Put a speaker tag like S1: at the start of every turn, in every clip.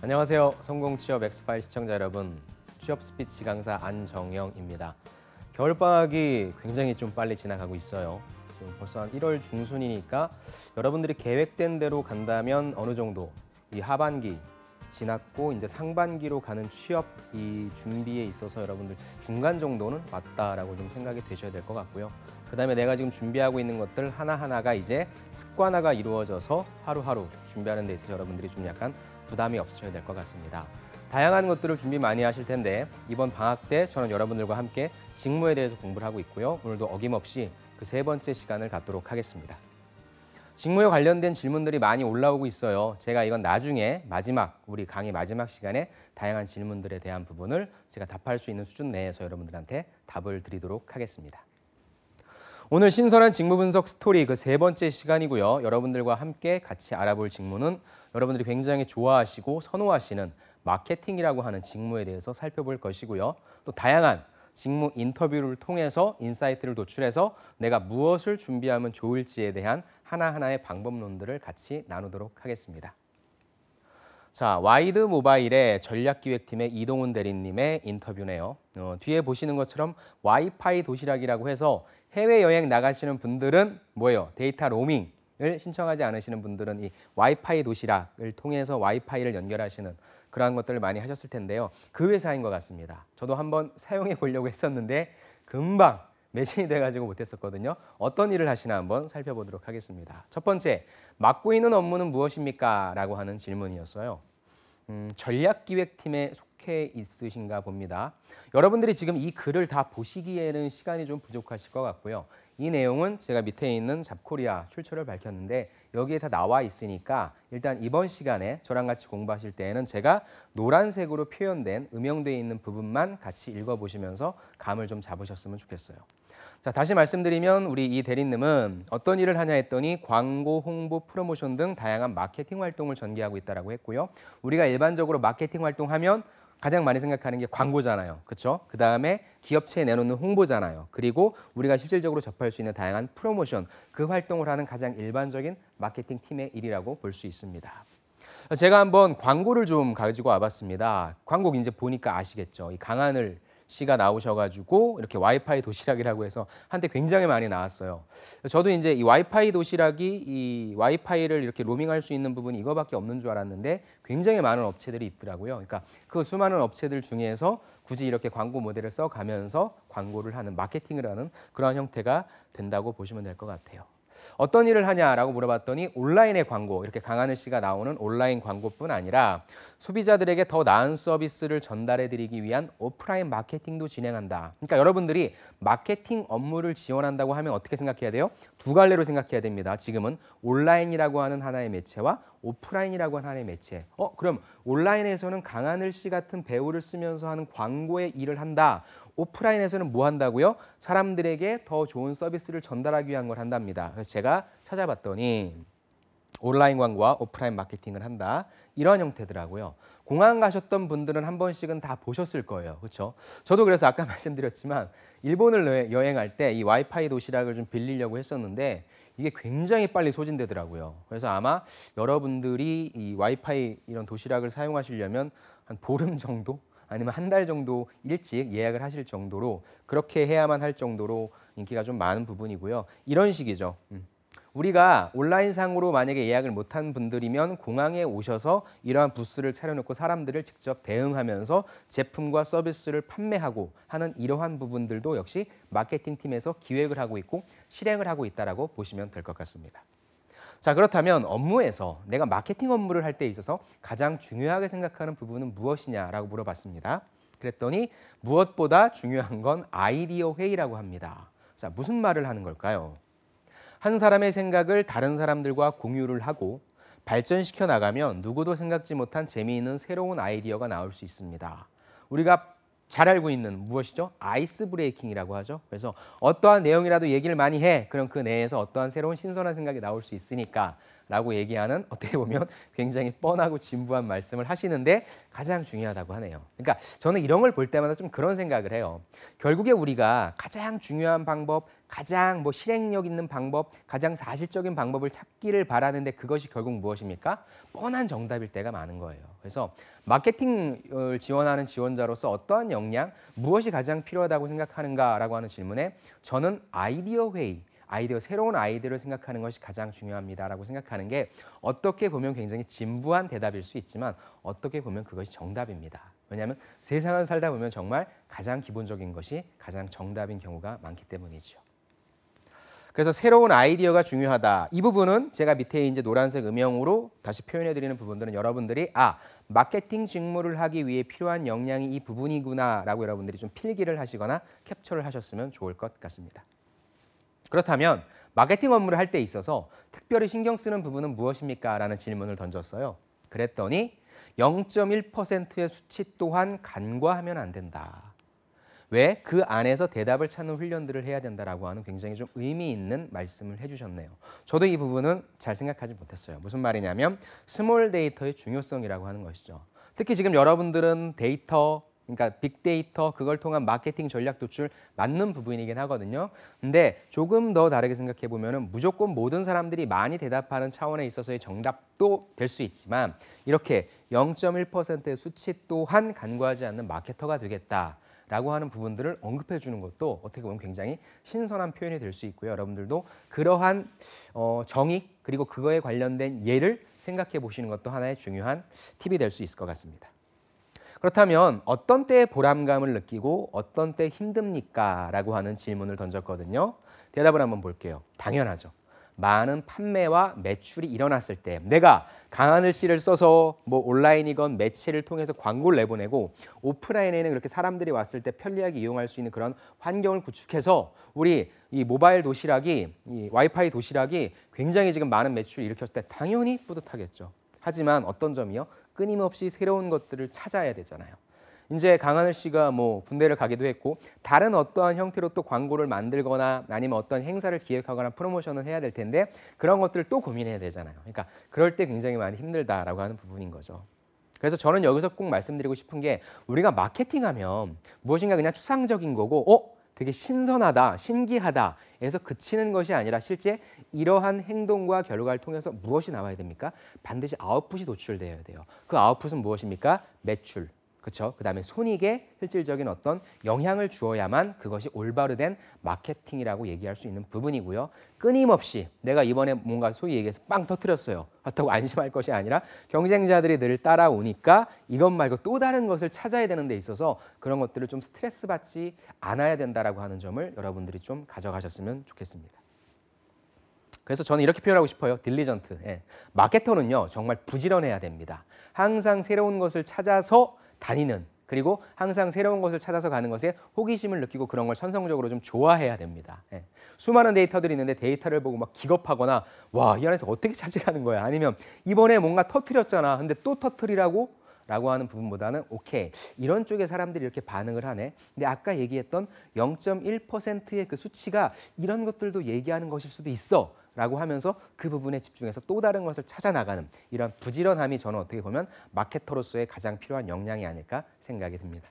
S1: 안녕하세요. 성공취업 엑스파일 시청자 여러분. 취업 스피치 강사 안정영입니다. 겨울방학이 굉장히 좀 빨리 지나가고 있어요. 지금 벌써 한 1월 중순이니까 여러분들이 계획된 대로 간다면 어느 정도 이 하반기 지났고 이제 상반기로 가는 취업 이 준비에 있어서 여러분들 중간 정도는 왔다라고 좀 생각이 되셔야 될 것 같고요. 그다음에 내가 지금 준비하고 있는 것들 하나하나가 이제 습관화가 이루어져서 하루하루 준비하는 데 있어서 여러분들이 좀 약간 부담이 없으셔야 될 것 같습니다. 다양한 것들을 준비 많이 하실 텐데 이번 방학 때 저는 여러분들과 함께 직무에 대해서 공부를 하고 있고요. 오늘도 어김없이 그 세 번째 시간을 갖도록 하겠습니다. 직무에 관련된 질문들이 많이 올라오고 있어요. 제가 이건 나중에 우리 강의 마지막 시간에 다양한 질문들에 대한 부분을 제가 답할 수 있는 수준 내에서 여러분들한테 답을 드리도록 하겠습니다. 오늘 신선한 직무 분석 스토리 그 세 번째 시간이고요. 여러분들과 함께 같이 알아볼 직무는 여러분들이 굉장히 좋아하시고 선호하시는 마케팅이라고 하는 직무에 대해서 살펴볼 것이고요. 또 다양한 직무 인터뷰를 통해서 인사이트를 도출해서 내가 무엇을 준비하면 좋을지에 대한 하나하나의 방법론들을 같이 나누도록 하겠습니다. 자, 와이드 모바일의 전략기획팀의 이동훈 대리님의 인터뷰네요. 뒤에 보시는 것처럼 와이파이 도시락이라고 해서 해외여행 나가시는 분들은 뭐예요? 데이터 로밍을 신청하지 않으시는 분들은 이 와이파이 도시락을 통해서 와이파이를 연결하시는 그러한 것들을 많이 하셨을 텐데요. 그 회사인 것 같습니다. 저도 한번 사용해 보려고 했었는데 금방 매진이 돼가지고 못했었거든요. 어떤 일을 하시나 한번 살펴보도록 하겠습니다. 첫 번째, 맡고 있는 업무는 무엇입니까? 라고 하는 질문이었어요. 전략기획팀에 속해 있으신가 봅니다. 여러분들이 지금 이 글을 다 보시기에는 시간이 좀 부족하실 것 같고요. 이 내용은 제가 밑에 있는 잡코리아 출처를 밝혔는데 여기에 다 나와 있으니까 일단 이번 시간에 저랑 같이 공부하실 때에는 제가 노란색으로 표현된 음영되어 있는 부분만 같이 읽어보시면서 감을 좀 잡으셨으면 좋겠어요. 자, 다시 말씀드리면 우리 이 대리님은 어떤 일을 하냐 했더니 광고, 홍보, 프로모션 등 다양한 마케팅 활동을 전개하고 있다고 했고요. 우리가 일반적으로 마케팅 활동하면 가장 많이 생각하는 게 광고잖아요. 그렇죠? 그다음에 기업체에 내놓는 홍보잖아요. 그리고 우리가 실질적으로 접할 수 있는 다양한 프로모션, 그 활동을 하는 가장 일반적인 마케팅 팀의 일이라고 볼 수 있습니다. 제가 한번 광고를 좀 가지고 와봤습니다. 광고 이제 보니까 아시겠죠? 이 강하늘 씨가 나오셔가지고 이렇게 와이파이 도시락이라고 해서 한때 굉장히 많이 나왔어요. 저도 이제 이 와이파이 도시락이 이 와이파이를 이렇게 로밍할 수 있는 부분이 이거밖에 없는 줄 알았는데 굉장히 많은 업체들이 있더라고요. 그러니까 그 수많은 업체들 중에서 굳이 이렇게 광고 모델을 써가면서 광고를 하는 마케팅을 하는 그런 형태가 된다고 보시면 될 것 같아요. 어떤 일을 하냐라고 물어봤더니 온라인의 광고, 이렇게 강하늘 씨가 나오는 온라인 광고뿐 아니라 소비자들에게 더 나은 서비스를 전달해드리기 위한 오프라인 마케팅도 진행한다. 그러니까 여러분들이 마케팅 업무를 지원한다고 하면 어떻게 생각해야 돼요? 두 갈래로 생각해야 됩니다. 지금은 온라인이라고 하는 하나의 매체와 오프라인이라고 하는 하나의 매체. 그럼 온라인에서는 강하늘 씨 같은 배우를 쓰면서 하는 광고의 일을 한다. 오프라인에서는 뭐 한다고요? 사람들에게 더 좋은 서비스를 전달하기 위한 걸 한답니다. 그래서 제가 찾아봤더니 온라인 광고와 오프라인 마케팅을 한다. 이런 형태더라고요. 공항 가셨던 분들은 한 번씩은 다 보셨을 거예요. 그렇죠? 저도 그래서 아까 말씀드렸지만 일본을 여행할 때 이 와이파이 도시락을 좀 빌리려고 했었는데 이게 굉장히 빨리 소진되더라고요. 그래서 아마 여러분들이 이 와이파이 이런 도시락을 사용하시려면 한 보름 정도? 아니면 한 달 정도 일찍 예약을 하실 정도로 그렇게 해야만 할 정도로 인기가 좀 많은 부분이고요. 이런 식이죠. 우리가 온라인상으로 만약에 예약을 못한 분들이면 공항에 오셔서 이러한 부스를 차려놓고 사람들을 직접 대응하면서 제품과 서비스를 판매하고 하는 이러한 부분들도 역시 마케팅팀에서 기획을 하고 있고 실행을 하고 있다고 보시면 될 것 같습니다. 자, 그렇다면 업무에서 내가 마케팅 업무를 할 때 있어서 가장 중요하게 생각하는 부분은 무엇이냐라고 물어봤습니다. 그랬더니 무엇보다 중요한 건 아이디어 회의라고 합니다. 자, 무슨 말을 하는 걸까요? 한 사람의 생각을 다른 사람들과 공유를 하고 발전시켜 나가면 누구도 생각지 못한 재미있는 새로운 아이디어가 나올 수 있습니다. 우리가 잘 알고 있는 무엇이죠? 아이스 브레이킹이라고 하죠. 그래서 어떠한 내용이라도 얘기를 많이 해. 그럼 그 내에서 어떠한 새로운 신선한 생각이 나올 수 있으니까 라고 얘기하는 어떻게 보면 굉장히 뻔하고 진부한 말씀을 하시는데 가장 중요하다고 하네요. 그러니까 저는 이런 걸 볼 때마다 좀 그런 생각을 해요. 결국에 우리가 가장 중요한 방법, 가장 실행력 있는 방법, 가장 사실적인 방법을 찾기를 바라는데 그것이 결국 무엇입니까? 뻔한 정답일 때가 많은 거예요. 그래서 마케팅을 지원하는 지원자로서 어떠한 역량, 무엇이 가장 필요하다고 생각하는가라고 하는 질문에 저는 아이디어 회의, 새로운 아이디어를 생각하는 것이 가장 중요합니다라고 생각하는 게 어떻게 보면 굉장히 진부한 대답일 수 있지만 어떻게 보면 그것이 정답입니다. 왜냐하면 세상을 살다 보면 정말 가장 기본적인 것이 가장 정답인 경우가 많기 때문이죠. 그래서 새로운 아이디어가 중요하다. 이 부분은 제가 밑에 이제 노란색 음영으로 다시 표현해 드리는 부분들은 여러분들이 마케팅 직무를 하기 위해 필요한 역량이 이 부분이구나라고 여러분들이 좀 필기를 하시거나 캡처를 하셨으면 좋을 것 같습니다. 그렇다면 마케팅 업무를 할 때 있어서 특별히 신경 쓰는 부분은 무엇입니까? 라는 질문을 던졌어요. 그랬더니 0.1%의 수치 또한 간과하면 안 된다. 왜? 그 안에서 대답을 찾는 훈련들을 해야 된다라고 하는 굉장히 좀 의미 있는 말씀을 해주셨네요. 저도 이 부분은 잘 생각하지 못했어요. 무슨 말이냐면 스몰 데이터의 중요성이라고 하는 것이죠. 특히 지금 여러분들은 데이터, 그러니까 빅데이터, 그걸 통한 마케팅 전략 도출 맞는 부분이긴 하거든요. 근데 조금 더 다르게 생각해 보면은 무조건 모든 사람들이 많이 대답하는 차원에 있어서의 정답도 될 수 있지만 이렇게 0.1%의 수치 또한 간과하지 않는 마케터가 되겠다라고 하는 부분들을 언급해 주는 것도 어떻게 보면 굉장히 신선한 표현이 될 수 있고요. 여러분들도 그러한 정의 그리고 그거에 관련된 예를 생각해 보시는 것도 하나의 중요한 팁이 될 수 있을 것 같습니다. 그렇다면 어떤 때에 보람감을 느끼고 어떤 때 힘듭니까? 라고 하는 질문을 던졌거든요. 대답을 한번 볼게요. 당연하죠. 많은 판매와 매출이 일어났을 때 내가 강하늘 씨를 써서 온라인이건 매체를 통해서 광고를 내보내고 오프라인에는 그렇게 사람들이 왔을 때 편리하게 이용할 수 있는 그런 환경을 구축해서 우리 이 모바일 도시락이, 이 와이파이 도시락이 굉장히 지금 많은 매출을 일으켰을 때 당연히 뿌듯하겠죠. 하지만 어떤 점이요? 끊임없이 새로운 것들을 찾아야 되잖아요. 이제 강하늘 씨가 군대를 가기도 했고 다른 어떠한 형태로 또 광고를 만들거나 아니면 어떤 행사를 기획하거나 프로모션을 해야 될 텐데 그런 것들을 또 고민해야 되잖아요. 그러니까 그럴 때 굉장히 많이 힘들다라고 하는 부분인 거죠. 그래서 저는 여기서 꼭 말씀드리고 싶은 게 우리가 마케팅하면 무엇인가 그냥 추상적인 거고 되게 신선하다, 신기하다 에서 그치는 것이 아니라 실제 이러한 행동과 결과를 통해서 무엇이 나와야 됩니까? 반드시 아웃풋이 도출되어야 돼요. 그 아웃풋은 무엇입니까? 매출, 그렇죠? 그다음에 손익에 실질적인 어떤 영향을 주어야만 그것이 올바로 된 마케팅이라고 얘기할 수 있는 부분이고요. 끊임없이 내가 이번에 뭔가 소위 얘기해서 빵 터뜨렸어요. 그렇다고 안심할 것이 아니라 경쟁자들이 늘 따라오니까 이것 말고 또 다른 것을 찾아야 되는 데 있어서 그런 것들을 좀 스트레스 받지 않아야 된다라고 하는 점을 여러분들이 좀 가져가셨으면 좋겠습니다. 그래서 저는 이렇게 표현하고 싶어요. 딜리전트. 마케터는요, 정말 부지런해야 됩니다. 항상 새로운 것을 찾아서 다니는, 그리고 항상 새로운 것을 찾아서 가는 것에 호기심을 느끼고 그런 걸 천성적으로 좀 좋아해야 됩니다. 수많은 데이터들이 있는데 데이터를 보고 막 기겁하거나 와, 이 안에서 어떻게 찾으라는 거야? 아니면 이번에 뭔가 터뜨렸잖아. 근데 또 터뜨리라고? 라고 하는 부분보다는 오케이, 이런 쪽에 사람들이 이렇게 반응을 하네. 근데 아까 얘기했던 0.1%의 그 수치가 이런 것들도 얘기하는 것일 수도 있어. 라고 하면서 그 부분에 집중해서 또 다른 것을 찾아나가는 이런 부지런함이 저는 어떻게 보면 마케터로서의 가장 필요한 역량이 아닐까 생각이 듭니다.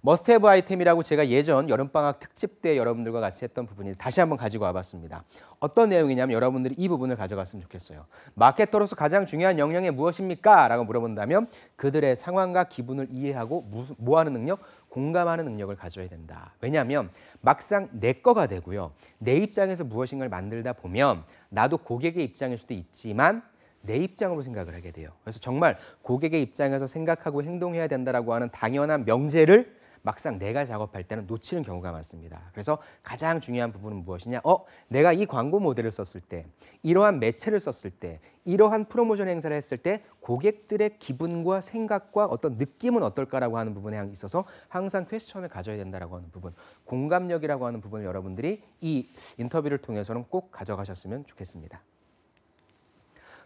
S1: 머스트헤브 아이템이라고 제가 예전 여름방학 특집 때 여러분들과 같이 했던 부분이 다시 한번 가지고 와봤습니다. 어떤 내용이냐면 여러분들이 이 부분을 가져갔으면 좋겠어요. 마케터로서 가장 중요한 역량이 무엇입니까? 라고 물어본다면 그들의 상황과 기분을 이해하고 뭐하는 능력? 공감하는 능력을 가져야 된다. 왜냐하면 막상 내 거가 되고요. 내 입장에서 무엇인가를 만들다 보면 나도 고객의 입장일 수도 있지만 내 입장으로 생각을 하게 돼요. 그래서 정말 고객의 입장에서 생각하고 행동해야 된다라고 하는 당연한 명제를 막상 내가 작업할 때는 놓치는 경우가 많습니다. 그래서 가장 중요한 부분은 무엇이냐? 내가 이 광고 모델을 썼을 때, 이러한 매체를 썼을 때, 이러한 프로모션 행사를 했을 때 고객들의 기분과 생각과 어떤 느낌은 어떨까라고 하는 부분에 있어서 항상 퀘스천을 가져야 된다라고 하는 부분, 공감력이라고 하는 부분을 여러분들이 이 인터뷰를 통해서는 꼭 가져가셨으면 좋겠습니다.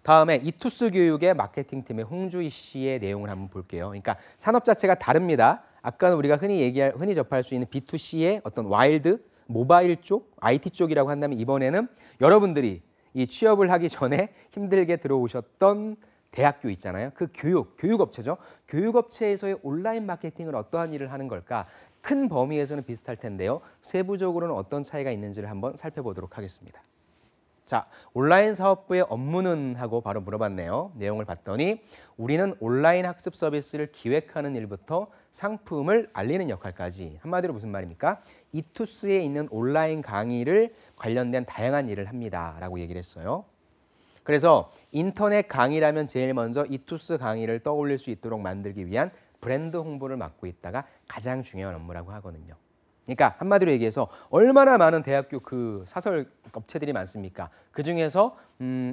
S1: 다음에 이투스 교육의 마케팅팀의 홍주희 씨의 내용을 한번 볼게요. 그러니까 산업 자체가 다릅니다. 아까는 우리가 흔히 접할 수 있는 B2C의 어떤 와일드, 모바일 쪽, IT 쪽이라고 한다면 이번에는 여러분들이 이 취업을 하기 전에 힘들게 들어오셨던 대학교 있잖아요. 그 교육업체죠. 교육업체에서의 온라인 마케팅은 어떠한 일을 하는 걸까? 큰 범위에서는 비슷할 텐데요. 세부적으로는 어떤 차이가 있는지를 한번 살펴보도록 하겠습니다. 자, 온라인 사업부의 업무는 하고 바로 물어봤네요. 내용을 봤더니 우리는 온라인 학습 서비스를 기획하는 일부터 상품을 알리는 역할까지, 한마디로 무슨 말입니까? 이투스에 있는 온라인 강의를 관련된 다양한 일을 합니다 라고 얘기를 했어요. 그래서 인터넷 강의라면 제일 먼저 이투스 강의를 떠올릴 수 있도록 만들기 위한 브랜드 홍보를 맡고 있다가 가장 중요한 업무라고 하거든요. 그러니까 한마디로 얘기해서 얼마나 많은 대학교 그 사설 업체들이 많습니까? 그중에서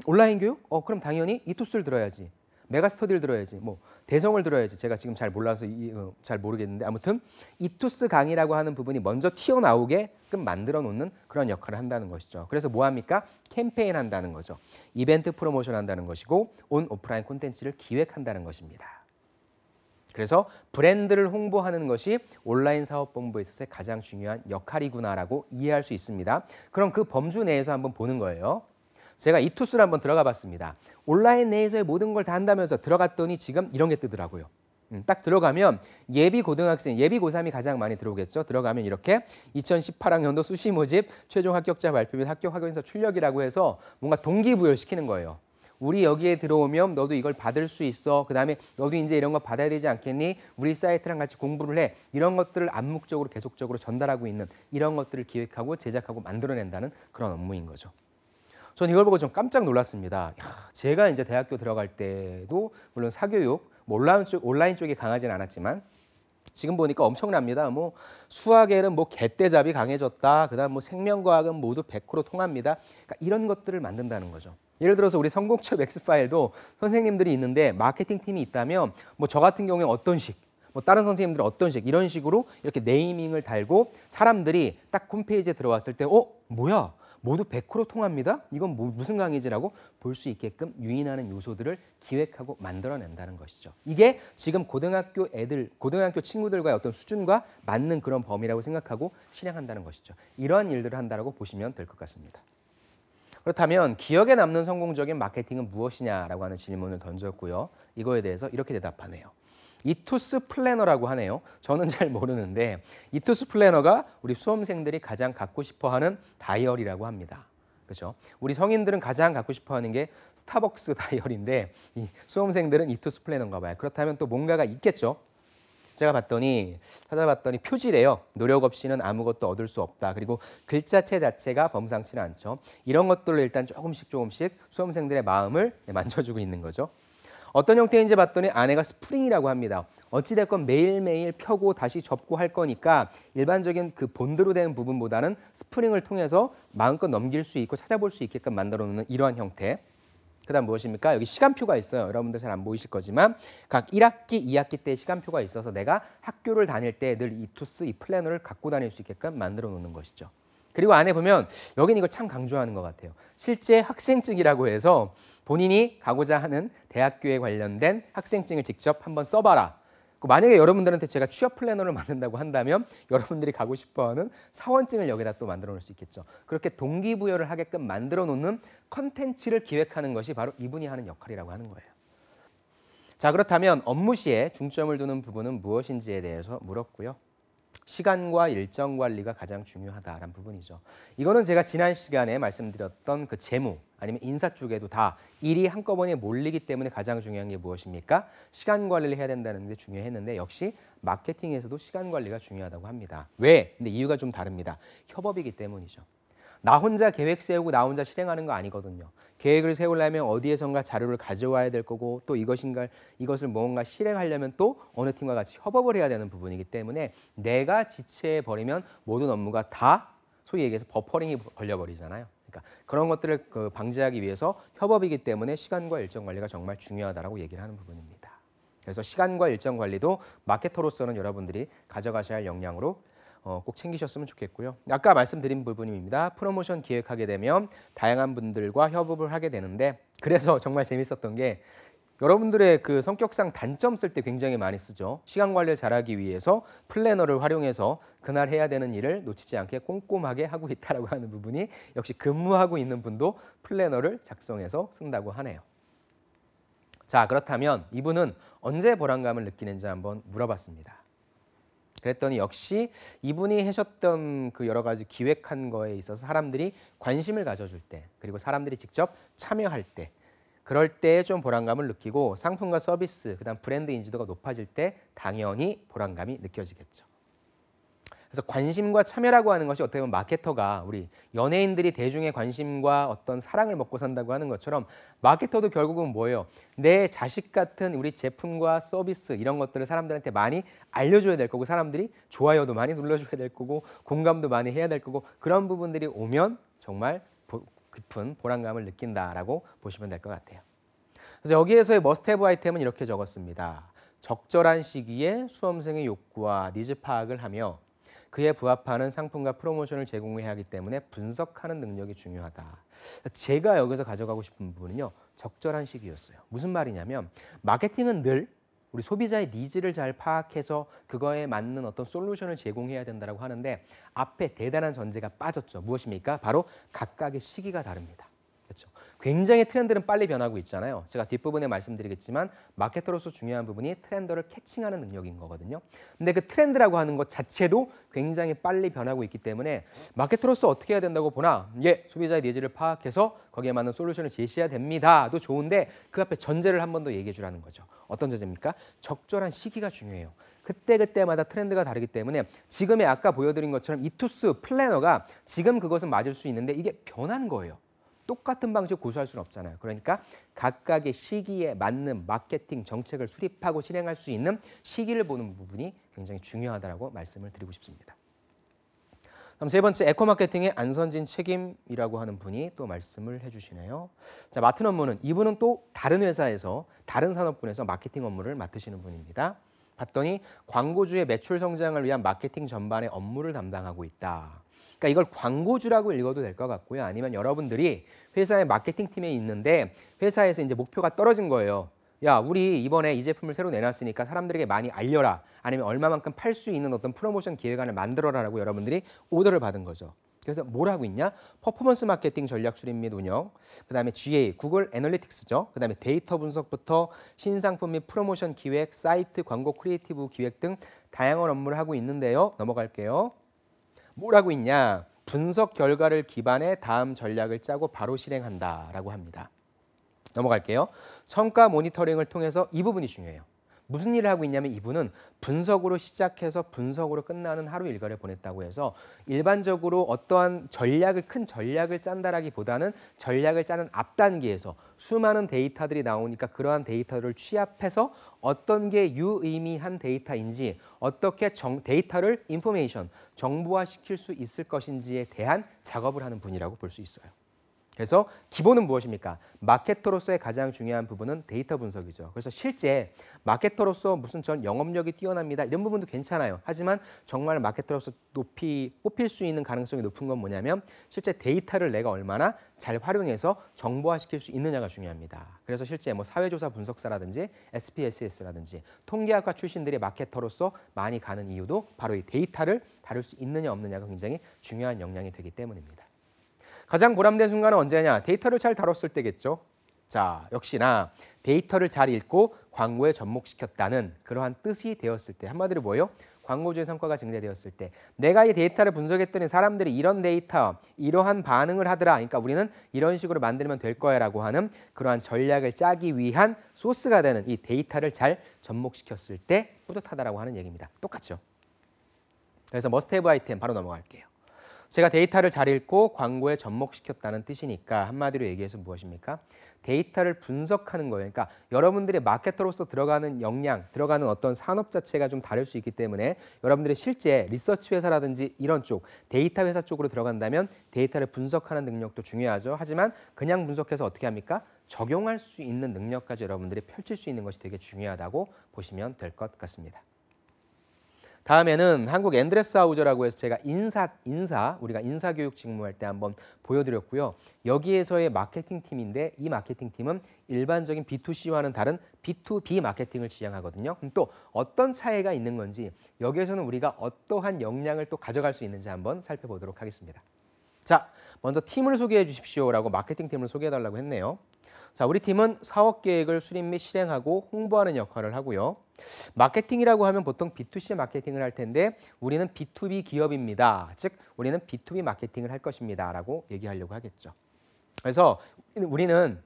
S1: 온라인 교육? 그럼 당연히 이투스를 들어야지. 메가스터디를 들어야지. 뭐 대성을 들어야지. 제가 지금 잘 몰라서 잘 모르겠는데 아무튼 이투스 강의라고 하는 부분이 먼저 튀어나오게끔 만들어 놓는 그런 역할을 한다는 것이죠. 그래서 뭐 합니까? 캠페인 한다는 거죠. 이벤트 프로모션 한다는 것이고 온 오프라인 콘텐츠를 기획한다는 것입니다. 그래서 브랜드를 홍보하는 것이 온라인 사업본부에 있어서 가장 중요한 역할이구나라고 이해할 수 있습니다. 그럼 그 범주 내에서 한번 보는 거예요. 제가 이투스를 한번 들어가 봤습니다. 온라인 내에서의 모든 걸 다 한다면서 들어갔더니 지금 이런 게 뜨더라고요. 딱 들어가면 예비 고등학생, 예비 고3이 가장 많이 들어오겠죠. 들어가면 이렇게 2018학년도 수시 모집 최종 합격자 발표 및 합격 확인서 출력이라고 해서 뭔가 동기부여를 시키는 거예요. 우리 여기에 들어오면 너도 이걸 받을 수 있어. 그다음에 너도 이제 이런 거 받아야 되지 않겠니? 우리 사이트랑 같이 공부를 해. 이런 것들을 암묵적으로 계속적으로 전달하고 있는 이런 것들을 기획하고 제작하고 만들어낸다는 그런 업무인 거죠. 전 이걸 보고 좀 깜짝 놀랐습니다. 제가 이제 대학교 들어갈 때도 물론 사교육, 뭐 온라인 쪽이 강하진 않았지만 지금 보니까 엄청납니다. 뭐 수학에는 뭐 개떼잡이 강해졌다. 그다음 뭐 생명과학은 모두 100% 통합니다. 그러니까 이런 것들을 만든다는 거죠. 예를 들어서 우리 성공취업 X파일도 선생님들이 있는데 마케팅 팀이 있다면 뭐 저 같은 경우에 어떤 식, 뭐 다른 선생님들은 어떤 식 이런 식으로 이렇게 네이밍을 달고 사람들이 딱 홈페이지에 들어왔을 때 뭐야? 모두 100% 통합니다. 이건 무슨 강의지라고 볼 수 있게끔 유인하는 요소들을 기획하고 만들어낸다는 것이죠. 이게 지금 고등학교 친구들과의 어떤 수준과 맞는 그런 범위라고 생각하고 실행한다는 것이죠. 이러한 일들을 한다고 보시면 될 것 같습니다. 그렇다면 기억에 남는 성공적인 마케팅은 무엇이냐라고 하는 질문을 던졌고요. 이거에 대해서 이렇게 대답하네요. 이투스 플래너라고 하네요. 저는 잘 모르는데 이투스 플래너가 우리 수험생들이 가장 갖고 싶어하는 다이어리라고 합니다. 그렇죠? 우리 성인들은 가장 갖고 싶어하는 게 스타벅스 다이어리인데 이 수험생들은 이투스 플래너인가 봐요. 그렇다면 또 뭔가가 있겠죠. 제가 찾아봤더니 표지래요. 노력 없이는 아무것도 얻을 수 없다. 그리고 글자체 자체가 범상치는 않죠. 이런 것들로 일단 조금씩 수험생들의 마음을 만져주고 있는 거죠. 어떤 형태인지 봤더니 안에가 스프링이라고 합니다. 어찌됐건 매일매일 펴고 다시 접고 할 거니까 일반적인 그 본드로 된 부분보다는 스프링을 통해서 마음껏 넘길 수 있고 찾아볼 수 있게끔 만들어 놓는 이러한 형태. 그다음 무엇입니까? 여기 시간표가 있어요. 여러분들 잘 안 보이실 거지만 각 1학기, 2학기 때 시간표가 있어서 내가 학교를 다닐 때 늘 이 플래너를 갖고 다닐 수 있게끔 만들어 놓는 것이죠. 그리고 안에 보면 여기는 이걸 참 강조하는 것 같아요. 실제 학생증이라고 해서 본인이 가고자 하는 대학교에 관련된 학생증을 직접 한번 써봐라. 만약에 여러분들한테 제가 취업 플래너를 만든다고 한다면 여러분들이 가고 싶어하는 사원증을 여기다 또 만들어 놓을 수 있겠죠. 그렇게 동기부여를 하게끔 만들어 놓는 컨텐츠를 기획하는 것이 바로 이분이 하는 역할이라고 하는 거예요. 자, 그렇다면 업무 시에 중점을 두는 부분은 무엇인지에 대해서 물었고요. 시간과 일정 관리가 가장 중요하다라는 부분이죠. 이거는 제가 지난 시간에 말씀드렸던 그 재무 아니면 인사 쪽에도 다 일이 한꺼번에 몰리기 때문에 가장 중요한 게 무엇입니까? 시간 관리를 해야 된다는 게 중요했는데 역시 마케팅에서도 시간 관리가 중요하다고 합니다. 왜? 근데 이유가 좀 다릅니다. 협업이기 때문이죠. 나 혼자 계획 세우고 나 혼자 실행하는 거 아니거든요. 계획을 세우려면 어디에선가 자료를 가져와야 될 거고 또 이것을 뭔가 실행하려면 또 어느 팀과 같이 협업을 해야 되는 부분이기 때문에 내가 지체해버리면 모든 업무가 다 소위 얘기해서 버퍼링이 걸려버리잖아요. 그러니까 그런 것들을 방지하기 위해서 협업이기 때문에 시간과 일정 관리가 정말 중요하다고 얘기를 하는 부분입니다. 그래서 시간과 일정 관리도 마케터로서는 여러분들이 가져가셔야 할 역량으로 꼭 챙기셨으면 좋겠고요. 아까 말씀드린 부분입니다. 프로모션 기획하게 되면 다양한 분들과 협업을 하게 되는데 그래서 정말 재밌었던 게 여러분들의 그 성격상 단점 쓸 때 굉장히 많이 쓰죠. 시간 관리를 잘하기 위해서 플래너를 활용해서 그날 해야 되는 일을 놓치지 않게 꼼꼼하게 하고 있다라고 하는 부분이 역시 근무하고 있는 분도 플래너를 작성해서 쓴다고 하네요. 자, 그렇다면 이분은 언제 보람감을 느끼는지 한번 물어봤습니다. 그랬더니 역시 이분이 하셨던 그 여러 가지 기획한 거에 있어서 사람들이 관심을 가져줄 때, 그리고 사람들이 직접 참여할 때, 그럴 때 좀 보람감을 느끼고 상품과 서비스, 그다음 브랜드 인지도가 높아질 때 당연히 보람감이 느껴지겠죠. 그래서 관심과 참여라고 하는 것이 어떻게 보면 마케터가 우리 연예인들이 대중의 관심과 어떤 사랑을 먹고 산다고 하는 것처럼 마케터도 결국은 뭐예요? 내 자식 같은 우리 제품과 서비스 이런 것들을 사람들한테 많이 알려줘야 될 거고 사람들이 좋아요도 많이 눌러줘야 될 거고 공감도 많이 해야 될 거고 그런 부분들이 오면 정말 깊은 보람감을 느낀다라고 보시면 될 것 같아요. 그래서 여기에서의 머스트헤브 아이템은 이렇게 적었습니다. 적절한 시기에 수험생의 욕구와 니즈 파악을 하며 그에 부합하는 상품과 프로모션을 제공해야 하기 때문에 분석하는 능력이 중요하다. 제가 여기서 가져가고 싶은 부분은요. 적절한 시기였어요. 무슨 말이냐면 마케팅은 늘 우리 소비자의 니즈를 잘 파악해서 그거에 맞는 어떤 솔루션을 제공해야 된다고 하는데 앞에 대단한 전제가 빠졌죠. 무엇입니까? 바로 각각의 시기가 다릅니다. 그렇죠? 굉장히 트렌드는 빨리 변하고 있잖아요. 제가 뒷부분에 말씀드리겠지만 마케터로서 중요한 부분이 트렌드를 캐칭하는 능력인 거거든요. 근데 그 트렌드라고 하는 것 자체도 굉장히 빨리 변하고 있기 때문에 마케터로서 어떻게 해야 된다고 보나? 예, 소비자의 니즈를 파악해서 거기에 맞는 솔루션을 제시해야 됩니다도 좋은데 그 앞에 전제를 한 번 더 얘기해 주라는 거죠. 어떤 전제입니까? 적절한 시기가 중요해요. 그때그때마다 트렌드가 다르기 때문에 지금의 아까 보여드린 것처럼 이투스 플래너가 지금 그것은 맞을 수 있는데 이게 변한 거예요. 똑같은 방식을 고수할 수는 없잖아요. 그러니까 각각의 시기에 맞는 마케팅 정책을 수립하고 실행할 수 있는 시기를 보는 부분이 굉장히 중요하다고 말씀을 드리고 싶습니다. 그럼 세 번째, 에코마케팅의 안선진 책임이라고 하는 분이 또 말씀을 해주시네요. 자, 맡은 업무는 이분은 또 다른 회사에서 다른 산업군에서 마케팅 업무를 맡으시는 분입니다. 봤더니 광고주의 매출 성장을 위한 마케팅 전반의 업무를 담당하고 있다. 그러니까 이걸 광고주라고 읽어도 될 것 같고요. 아니면 여러분들이 회사의 마케팅 팀에 있는데 회사에서 이제 목표가 떨어진 거예요. 야, 우리 이번에 이 제품을 새로 내놨으니까 사람들에게 많이 알려라. 아니면 얼마만큼 팔 수 있는 어떤 프로모션 기획안을 만들어라라고 여러분들이 오더를 받은 거죠. 그래서 뭘 하고 있냐? 퍼포먼스 마케팅 전략 수립 및 운영, 그다음에 GA, 구글 애널리틱스죠. 그다음에 데이터 분석부터 신상품 및 프로모션 기획, 사이트, 광고 크리에이티브 기획 등 다양한 업무를 하고 있는데요. 넘어갈게요. 뭘 하고 있냐? 분석 결과를 기반해 다음 전략을 짜고 바로 실행한다라고 합니다. 넘어갈게요. 성과 모니터링을 통해서 이 부분이 중요해요. 무슨 일을 하고 있냐면 이분은 분석으로 시작해서 분석으로 끝나는 하루 일과를 보냈다고 해서 일반적으로 어떠한 큰 전략을 짠다라기보다는 전략을 짜는 앞 단계에서 수많은 데이터들이 나오니까 그러한 데이터를 취합해서 어떤 게 유의미한 데이터인지 어떻게 데이터를 정보화시킬 수 있을 것인지에 대한 작업을 하는 분이라고 볼 수 있어요. 그래서 기본은 무엇입니까? 마케터로서의 가장 중요한 부분은 데이터 분석이죠. 그래서 실제 마케터로서 무슨 전 영업력이 뛰어납니다. 이런 부분도 괜찮아요. 하지만 정말 마케터로서 높이 뽑힐 수 있는 가능성이 높은 건 뭐냐면 실제 데이터를 내가 얼마나 잘 활용해서 정보화시킬 수 있느냐가 중요합니다. 그래서 실제 뭐 사회조사 분석사라든지 SPSS라든지 통계학과 출신들이 마케터로서 많이 가는 이유도 바로 이 데이터를 다룰 수 있느냐 없느냐가 굉장히 중요한 역량이 되기 때문입니다. 가장 보람된 순간은 언제냐? 데이터를 잘 다뤘을 때겠죠. 자, 역시나 데이터를 잘 읽고 광고에 접목시켰다는 그러한 뜻이 되었을 때 한마디로 뭐예요? 광고주의 성과가 증대되었을 때 내가 이 데이터를 분석했더니 사람들이 이런 데이터, 이러한 반응을 하더라. 그러니까 우리는 이런 식으로 만들면 될 거야 라고 하는 그러한 전략을 짜기 위한 소스가 되는 이 데이터를 잘 접목시켰을 때 뿌듯하다라고 하는 얘기입니다. 똑같죠. 그래서 머스트헤브 아이템 바로 넘어갈게요. 제가 데이터를 잘 읽고 광고에 접목시켰다는 뜻이니까 한마디로 얘기해서 무엇입니까? 데이터를 분석하는 거예요. 그러니까 여러분들이 마케터로서 들어가는 역량, 들어가는 어떤 산업 자체가 좀 다를 수 있기 때문에 여러분들이 실제 리서치 회사라든지 이런 쪽, 데이터 회사 쪽으로 들어간다면 데이터를 분석하는 능력도 중요하죠. 하지만 그냥 분석해서 어떻게 합니까? 적용할 수 있는 능력까지 여러분들이 펼칠 수 있는 것이 되게 중요하다고 보시면 될 것 같습니다. 다음에는 한국 앤드레스 하우저라고 해서 제가 우리가 인사교육 직무할 때 한번 보여드렸고요. 여기에서의 마케팅 팀인데 이 마케팅 팀은 일반적인 B2C와는 다른 B2B 마케팅을 지향하거든요. 그럼 또 어떤 차이가 있는 건지 여기에서는 우리가 어떠한 역량을 또 가져갈 수 있는지 한번 살펴보도록 하겠습니다. 자, 먼저 팀을 소개해 주십시오라고 마케팅 팀을 소개해 달라고 했네요. 자, 우리 팀은 사업 계획을 수립 및 실행하고 홍보하는 역할을 하고요. 마케팅이라고 하면 보통 B2C 마케팅을 할 텐데 우리는 B2B 기업입니다. 즉 우리는 B2B 마케팅을 할 것입니다. 라고 얘기하려고 하겠죠. 그래서 우리는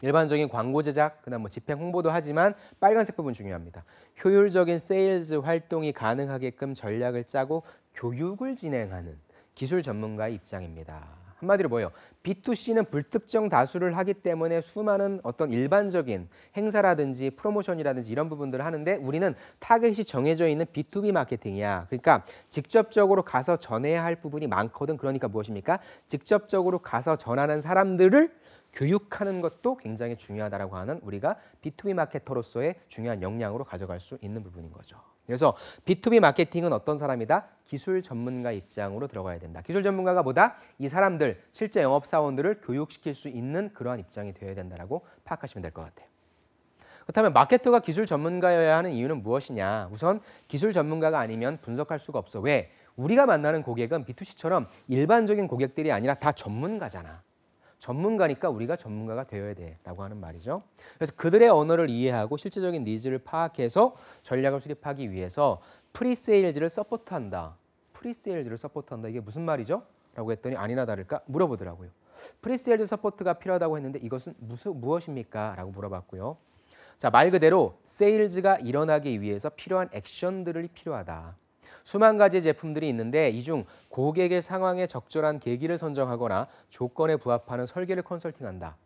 S1: 일반적인 광고 제작, 그다음 뭐 집행 홍보도 하지만 빨간색 부분 중요합니다. 효율적인 세일즈 활동이 가능하게끔 전략을 짜고 교육을 진행하는 기술 전문가의 입장입니다. 한마디로 뭐예요? B2C는 불특정 다수를 하기 때문에 수많은 어떤 일반적인 행사라든지 프로모션이라든지 이런 부분들을 하는데 우리는 타겟이 정해져 있는 B2B 마케팅이야. 그러니까 직접적으로 가서 전해야 할 부분이 많거든. 그러니까 무엇입니까? 직접적으로 가서 전하는 사람들을 교육하는 것도 굉장히 중요하다라고 하는 우리가 B2B 마케터로서의 중요한 역량으로 가져갈 수 있는 부분인 거죠. 그래서 B2B 마케팅은 어떤 사람이다? 기술 전문가 입장으로 들어가야 된다. 기술 전문가가 뭐다? 이 사람들, 실제 영업사원들을 교육시킬 수 있는 그러한 입장이 되어야 된다라고 파악하시면 될 것 같아요. 그렇다면 마케터가 기술 전문가여야 하는 이유는 무엇이냐? 우선 기술 전문가가 아니면 분석할 수가 없어. 왜? 우리가 만나는 고객은 B2C처럼 일반적인 고객들이 아니라 다 전문가잖아. 전문가니까 우리가 전문가가 되어야 돼라고 하는 말이죠. 그래서 그들의 언어를 이해하고 실제적인 니즈를 파악해서 전략을 수립하기 위해서 프리세일즈를 서포트한다. 프리세일즈를 서포트한다. 이게 무슨 말이죠? 라고 했더니 아니나 다를까 물어보더라고요. 프리세일즈 서포트가 필요하다고 했는데 이것은 무엇입니까? 라고 물어봤고요. 자, 말 그대로 세일즈가 일어나기 위해서 필요한 액션들이 필요하다. 수만 가지 제품들이 있는데 이 중 고객의 상황에 적절한 계기를 선정하거나 조건에 부합하는 설계를 컨설팅한다.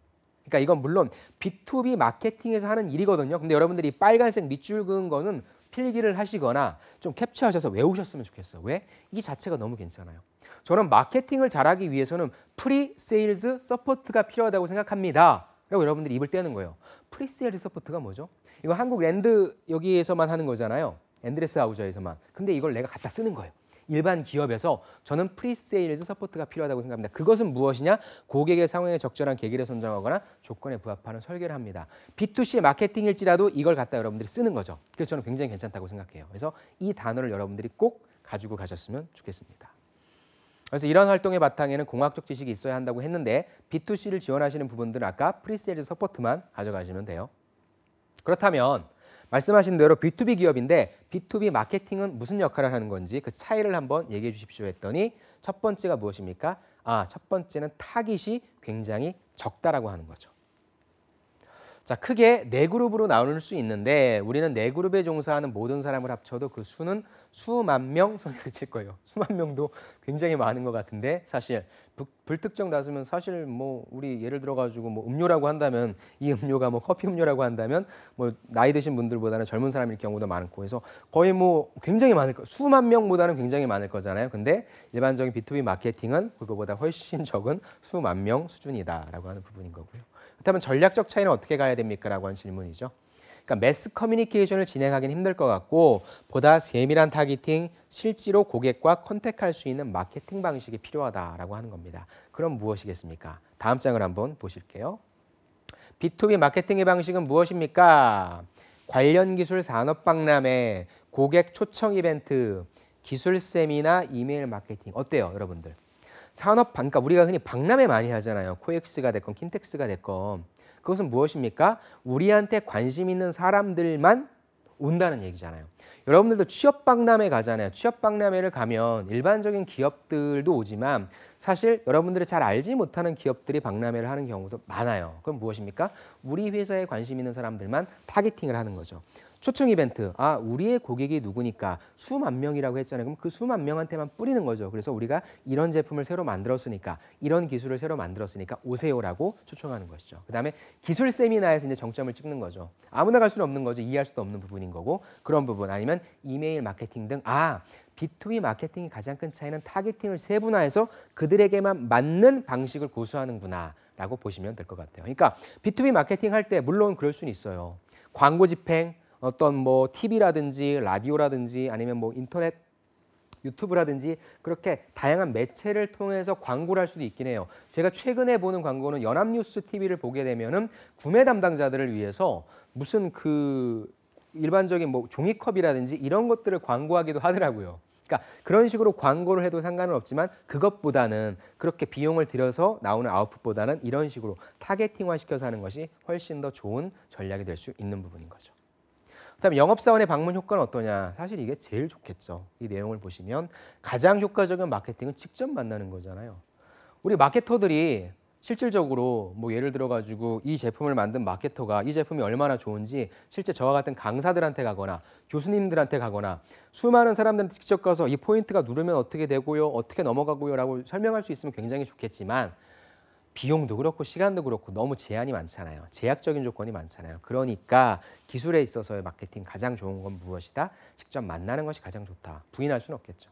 S1: 그러니까 이건 물론 B2B 마케팅에서 하는 일이거든요. 근데 여러분들이 빨간색 밑줄 그은 거는 필기를 하시거나 좀 캡처하셔서 외우셨으면 좋겠어요. 왜? 이 자체가 너무 괜찮아요. 저는 마케팅을 잘하기 위해서는 프리세일즈 서포트가 필요하다고 생각합니다. 라고 여러분들이 입을 떼는 거예요. 프리세일즈 서포트가 뭐죠? 이거 한국 랜드 여기에서만 하는 거잖아요. 앤드레스 하우저에서만. 근데 이걸 내가 갖다 쓰는 거예요. 일반 기업에서 저는 프리세일즈 서포트가 필요하다고 생각합니다. 그것은 무엇이냐? 고객의 상황에 적절한 계기를 선정하거나 조건에 부합하는 설계를 합니다. B2C 마케팅일지라도 이걸 갖다 여러분들이 쓰는 거죠. 그래서 저는 굉장히 괜찮다고 생각해요. 그래서 이 단어를 여러분들이 꼭 가지고 가셨으면 좋겠습니다. 그래서 이런 활동의 바탕에는 공학적 지식이 있어야 한다고 했는데 B2C를 지원하시는 부분들은 아까 프리세일즈 서포트만 가져가시면 돼요. 그렇다면 말씀하신 대로 B2B 기업인데 B2B 마케팅은 무슨 역할을 하는 건지 그 차이를 한번 얘기해 주십시오 했더니 첫 번째가 무엇입니까? 첫 번째는 타깃이 굉장히 적다라고 하는 거죠. 자, 크게 네 그룹으로 나눌 수 있는데 우리는 네 그룹에 종사하는 모든 사람을 합쳐도 그 수는 수만 명 소리를 칠 거예요. 수만 명도 굉장히 많은 것 같은데 사실 불특정 다수면 사실 뭐 우리 예를 들어 가지고 뭐 음료라고 한다면 이 음료가 뭐 커피 음료라고 한다면 뭐 나이 드신 분들보다는 젊은 사람일 경우도 많고 해서 거의 뭐 굉장히 많을 거 수만 명보다는 굉장히 많을 거잖아요. 근데 일반적인 B2B 마케팅은 그거보다 훨씬 적은 수만 명 수준이다라고 하는 부분인 거고요. 그렇다면 전략적 차이는 어떻게 가야 됩니까? 라고 하는 질문이죠. 그러니까 매스 커뮤니케이션을 진행하기는 힘들 것 같고 보다 세밀한 타깃팅, 실제로 고객과 컨택할 수 있는 마케팅 방식이 필요하다라고 하는 겁니다. 그럼 무엇이겠습니까? 다음 장을 한번 보실게요. B2B 마케팅의 방식은 무엇입니까? 관련 기술 산업 박람회, 고객 초청 이벤트, 기술 세미나, 이메일 마케팅. 어때요, 여러분들? 그러니까 우리가 흔히 박람회 많이 하잖아요. 코엑스가 됐건 킨텍스가 됐건. 그것은 무엇입니까? 우리한테 관심 있는 사람들만 온다는 얘기잖아요. 여러분들도 취업 박람회 가잖아요. 취업 박람회를 가면 일반적인 기업들도 오지만 사실 여러분들이 잘 알지 못하는 기업들이 박람회를 하는 경우도 많아요. 그럼 무엇입니까? 우리 회사에 관심 있는 사람들만 타겟팅을 하는 거죠. 초청 이벤트, 우리의 고객이 누구니까 수만 명이라고 했잖아요. 그럼 그 수만 명한테만 뿌리는 거죠. 그래서 우리가 이런 제품을 새로 만들었으니까, 이런 기술을 새로 만들었으니까 오세요라고 초청하는 것이죠. 그다음에 기술 세미나에서 이제 정점을 찍는 거죠. 아무나 갈 수는 없는 거죠. 이해할 수도 없는 부분인 거고 그런 부분 아니면 이메일 마케팅 등 B2B 마케팅의 가장 큰 차이는 타겟팅을 세분화해서 그들에게만 맞는 방식을 고수하는구나라고 보시면 될 것 같아요. 그러니까 B2B 마케팅 할 때 물론 그럴 수는 있어요. 광고 집행, 어떤 뭐 TV라든지 라디오라든지 아니면 뭐 인터넷 유튜브라든지 그렇게 다양한 매체를 통해서 광고를 할 수도 있긴 해요. 제가 최근에 보는 광고는 연합뉴스 TV를 보게 되면은 구매 담당자들을 위해서 무슨 그 일반적인 뭐 종이컵이라든지 이런 것들을 광고하기도 하더라고요. 그러니까 그런 식으로 광고를 해도 상관은 없지만 그것보다는 그렇게 비용을 들여서 나오는 아웃풋보다는 이런 식으로 타겟팅화 시켜서 하는 것이 훨씬 더 좋은 전략이 될 수 있는 부분인 거죠. 그다음에 영업사원의 방문 효과는 어떠냐? 사실 이게 제일 좋겠죠. 이 내용을 보시면 가장 효과적인 마케팅은 직접 만나는 거잖아요. 우리 마케터들이 실질적으로 뭐 예를 들어 가지고 이 제품을 만든 마케터가 이 제품이 얼마나 좋은지 실제 저와 같은 강사들한테 가거나 교수님들한테 가거나 수많은 사람들한테 직접 가서 이 포인트가 누르면 어떻게 되고요, 어떻게 넘어가고요라고 설명할 수 있으면 굉장히 좋겠지만 비용도 그렇고 시간도 그렇고 너무 제한이 많잖아요. 제약적인 조건이 많잖아요. 그러니까 기술에 있어서의 마케팅 가장 좋은 건 무엇이다? 직접 만나는 것이 가장 좋다. 부인할 수는 없겠죠.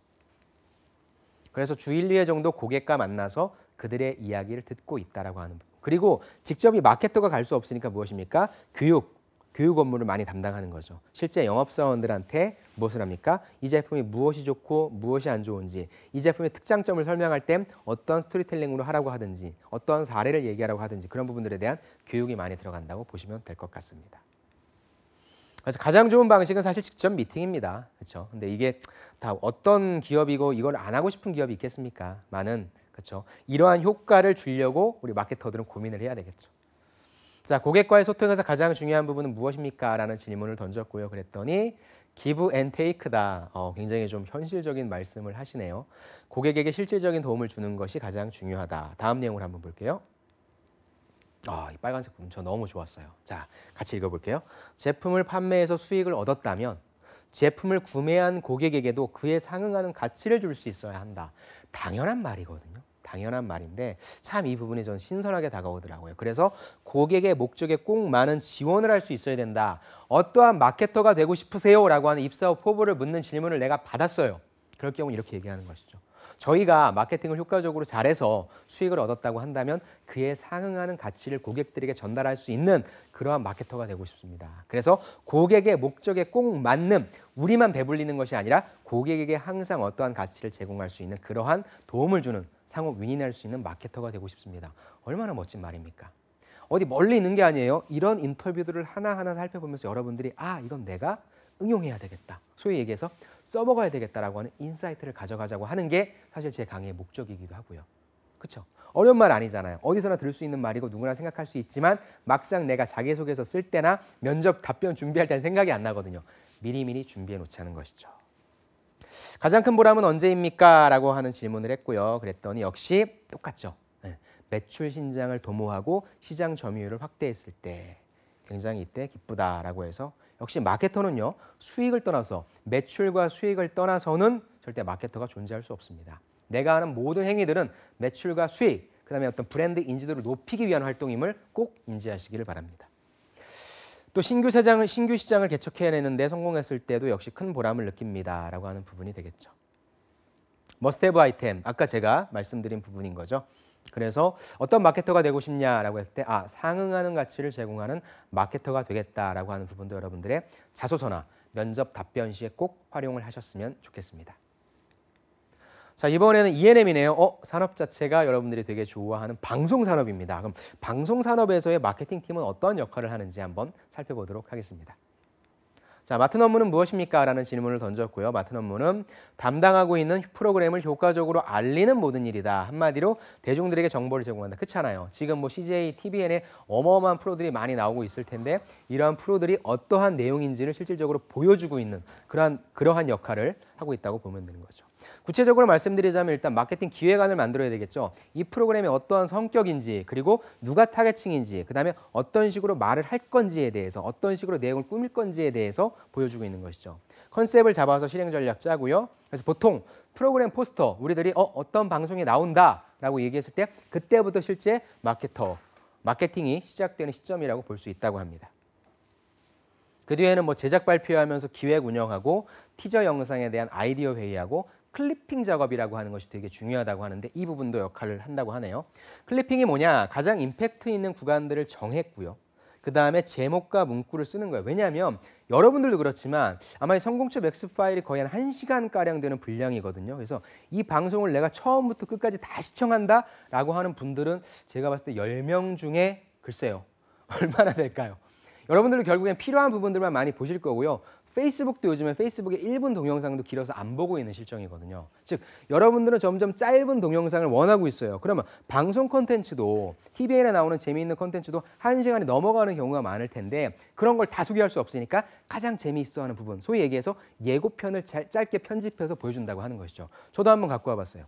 S1: 그래서 주 1, 2회 정도 고객과 만나서 그들의 이야기를 듣고 있다라고 하는 부분. 그리고 직접 이 마케터가 갈 수 없으니까 무엇입니까? 교육 업무를 많이 담당하는 거죠. 실제 영업사원들한테 무엇을 합니까? 이 제품이 무엇이 좋고 무엇이 안 좋은지, 이 제품의 특장점을 설명할 때 어떤 스토리텔링으로 하라고 하든지, 어떤 사례를 얘기하라고 하든지 그런 부분들에 대한 교육이 많이 들어간다고 보시면 될 것 같습니다. 그래서 가장 좋은 방식은 사실 직접 미팅입니다. 그렇죠? 근데 이게 다 어떤 기업이고 이걸 안 하고 싶은 기업이 있겠습니까? 많은 그렇죠? 이러한 효과를 주려고 우리 마케터들은 고민을 해야 되겠죠. 자, 고객과의 소통에서 가장 중요한 부분은 무엇입니까? 라는 질문을 던졌고요. 그랬더니 give and take다. 굉장히 좀 현실적인 말씀을 하시네요. 고객에게 실질적인 도움을 주는 것이 가장 중요하다. 다음 내용을 한번 볼게요. 이 빨간색 부분 저 너무 좋았어요. 자, 같이 읽어볼게요. 제품을 판매해서 수익을 얻었다면 제품을 구매한 고객에게도 그에 상응하는 가치를 줄 수 있어야 한다. 당연한 말이거든요. 당연한 말인데 참 이 부분이 전 신선하게 다가오더라고요. 그래서 고객의 목적에 꼭 많은 지원을 할 수 있어야 된다. 어떠한 마케터가 되고 싶으세요? 라고 하는 입사 후 포부를 묻는 질문을 내가 받았어요. 그럴 경우는 이렇게 얘기하는 것이죠. 저희가 마케팅을 효과적으로 잘해서 수익을 얻었다고 한다면 그에 상응하는 가치를 고객들에게 전달할 수 있는 그러한 마케터가 되고 싶습니다. 그래서 고객의 목적에 꼭 맞는 우리만 배불리는 것이 아니라 고객에게 항상 어떠한 가치를 제공할 수 있는 그러한 도움을 주는 상호 윈윈할 수 있는 마케터가 되고 싶습니다. 얼마나 멋진 말입니까? 어디 멀리 있는 게 아니에요. 이런 인터뷰들을 하나하나 살펴보면서 여러분들이 이건 내가 응용해야 되겠다. 소위 얘기해서 써먹어야 되겠다라고 하는 인사이트를 가져가자고 하는 게 사실 제 강의의 목적이기도 하고요. 그렇죠? 어려운 말 아니잖아요. 어디서나 들을 수 있는 말이고 누구나 생각할 수 있지만 막상 내가 자기소개서 쓸 때나 면접 답변 준비할 때는 생각이 안 나거든요. 미리미리 준비해 놓지 않은 것이죠. 가장 큰 보람은 언제입니까? 라고 하는 질문을 했고요. 그랬더니 역시 똑같죠. 매출 신장을 도모하고 시장 점유율을 확대했을 때 굉장히 이때 기쁘다라고 해서 역시 마케터는요. 수익을 떠나서 매출과 수익을 떠나서는 절대 마케터가 존재할 수 없습니다. 내가 하는 모든 행위들은 매출과 수익, 그다음에 어떤 브랜드 인지도를 높이기 위한 활동임을 꼭 인지하시기를 바랍니다. 또 신규 시장을 개척해내는데 성공했을 때도 역시 큰 보람을 느낍니다라고 하는 부분이 되겠죠. 머스트헤브 아이템, 아까 제가 말씀드린 부분인 거죠. 그래서 어떤 마케터가 되고 싶냐라고 했을 때 상응하는 가치를 제공하는 마케터가 되겠다라고 하는 부분도 여러분들의 자소서나 면접 답변 시에 꼭 활용을 하셨으면 좋겠습니다. 자, 이번에는 E&M이네요. 산업 자체가 여러분들이 되게 좋아하는 방송 산업입니다. 그럼 방송 산업에서의 마케팅 팀은 어떤 역할을 하는지 한번 살펴보도록 하겠습니다. 자, 맡은 업무는 무엇입니까? 라는 질문을 던졌고요. 맡은 업무는 담당하고 있는 프로그램을 효과적으로 알리는 모든 일이다. 한마디로 대중들에게 정보를 제공한다. 그렇잖아요. 지금 뭐 CJ, TVN에 어마어마한 프로들이 많이 나오고 있을 텐데 이러한 프로들이 어떠한 내용인지를 실질적으로 보여주고 있는 그러한 역할을 하고 있다고 보면 되는 거죠. 구체적으로 말씀드리자면 일단 마케팅 기획안을 만들어야 되겠죠. 이 프로그램이 어떠한 성격인지 그리고 누가 타겟층인지 그다음에 어떤 식으로 말을 할 건지에 대해서 어떤 식으로 내용을 꾸밀 건지에 대해서 보여주고 있는 것이죠. 컨셉을 잡아서 실행 전략 짜고요. 그래서 보통 프로그램 포스터 우리들이 어떤 방송에 나온다라고 얘기했을 때 그때부터 실제 마케팅이 시작되는 시점이라고 볼 수 있다고 합니다. 그 뒤에는 뭐 제작 발표하면서 기획 운영하고 티저 영상에 대한 아이디어 회의하고 클리핑 작업이라고 하는 것이 되게 중요하다고 하는데 이 부분도 역할을 한다고 하네요. 클리핑이 뭐냐? 가장 임팩트 있는 구간들을 정했고요. 그다음에 제목과 문구를 쓰는 거예요. 왜냐하면 여러분들도 그렇지만 아마 이 성공처 맥스 파일이 거의 한 1시간가량 되는 분량이거든요. 그래서 이 방송을 내가 처음부터 끝까지 다 시청한다라고 하는 분들은 제가 봤을 때 10명 중에 글쎄요. 얼마나 될까요? 여러분들도 결국엔 필요한 부분들만 많이 보실 거고요. 페이스북도 요즘에 페이스북에 1분 동영상도 길어서 안 보고 있는 실정이거든요. 즉 여러분들은 점점 짧은 동영상을 원하고 있어요. 그러면 방송 콘텐츠도 TVN에 나오는 재미있는 콘텐츠도 1시간이 넘어가는 경우가 많을 텐데 그런 걸 다 소개할 수 없으니까 가장 재미있어하는 부분, 소위 얘기해서 예고편을 짧게 편집해서 보여준다고 하는 것이죠. 저도 한번 갖고 와봤어요.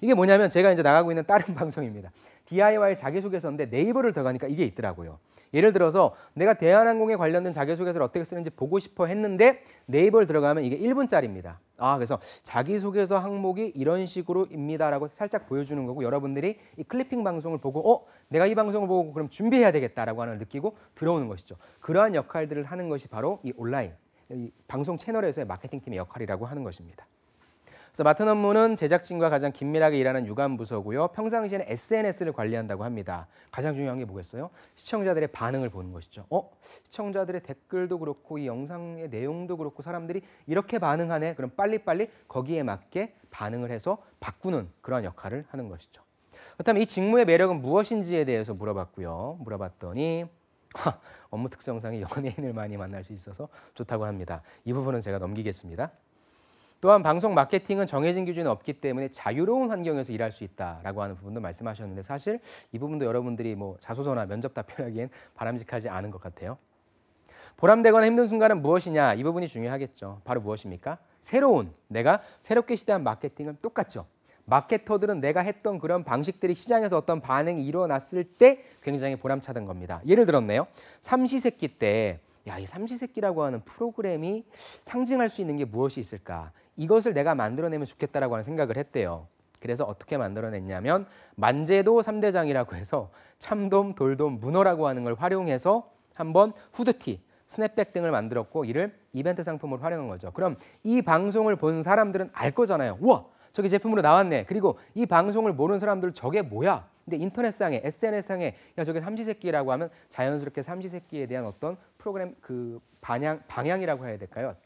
S1: 이게 뭐냐면 제가 이제 나가고 있는 다른 방송입니다. DIY 자기소개서인데 네이버를 들어가니까 이게 있더라고요. 예를 들어서 내가 대한항공에 관련된 자기소개서를 어떻게 쓰는지 보고 싶어 했는데 네이버를 들어가면 이게 1분짜리입니다. 그래서 자기소개서 항목이 이런 식으로입니다라고 살짝 보여주는 거고 여러분들이 이 클리핑 방송을 보고 내가 이 방송을 보고 그럼 준비해야 되겠다라고 하는 걸 느끼고 들어오는 것이죠. 그러한 역할들을 하는 것이 바로 이 온라인, 이 방송 채널에서의 마케팅팀의 역할이라고 하는 것입니다. 그래서 맡은 업무는 제작진과 가장 긴밀하게 일하는 유관 부서고요. 평상시에는 SNS를 관리한다고 합니다. 가장 중요한 게 뭐겠어요? 시청자들의 반응을 보는 것이죠. 시청자들의 댓글도 그렇고 이 영상의 내용도 그렇고 사람들이 이렇게 반응하네. 그럼 빨리빨리 거기에 맞게 반응을 해서 바꾸는 그런 역할을 하는 것이죠. 그렇다면 이 직무의 매력은 무엇인지에 대해서 물어봤고요. 물어봤더니 업무 특성상의 연예인을 많이 만날 수 있어서 좋다고 합니다. 이 부분은 제가 넘기겠습니다. 또한 방송 마케팅은 정해진 기준이 없기 때문에 자유로운 환경에서 일할 수 있다라고 하는 부분도 말씀하셨는데 사실 이 부분도 여러분들이 뭐 자소서나 면접 답변하기엔 바람직하지 않은 것 같아요. 보람되거나 힘든 순간은 무엇이냐? 이 부분이 중요하겠죠. 바로 무엇입니까? 내가 새롭게 시도한 마케팅은 똑같죠. 마케터들은 내가 했던 그런 방식들이 시장에서 어떤 반응이 일어났을 때 굉장히 보람차던 겁니다. 예를 들었네요. 삼시세끼 때 이 삼시세끼라고 하는 프로그램이 상징할 수 있는 게 무엇이 있을까? 이것을 내가 만들어내면 좋겠다라고 하는 생각을 했대요. 그래서 어떻게 만들어냈냐면 만재도 3대장이라고 해서 참돔, 돌돔, 문어라고 하는 걸 활용해서 한번 후드티, 스냅백 등을 만들었고 이를 이벤트 상품으로 활용한 거죠. 그럼 이 방송을 본 사람들은 알 거잖아요. 우와! 저게 제품으로 나왔네. 그리고 이 방송을 모르는 사람들은 저게 뭐야? 근데 인터넷상에, SNS상에 저게 삼시세끼라고 하면 자연스럽게 삼시세끼에 대한 어떤 프로그램 그 방향이라고 해야 될까요?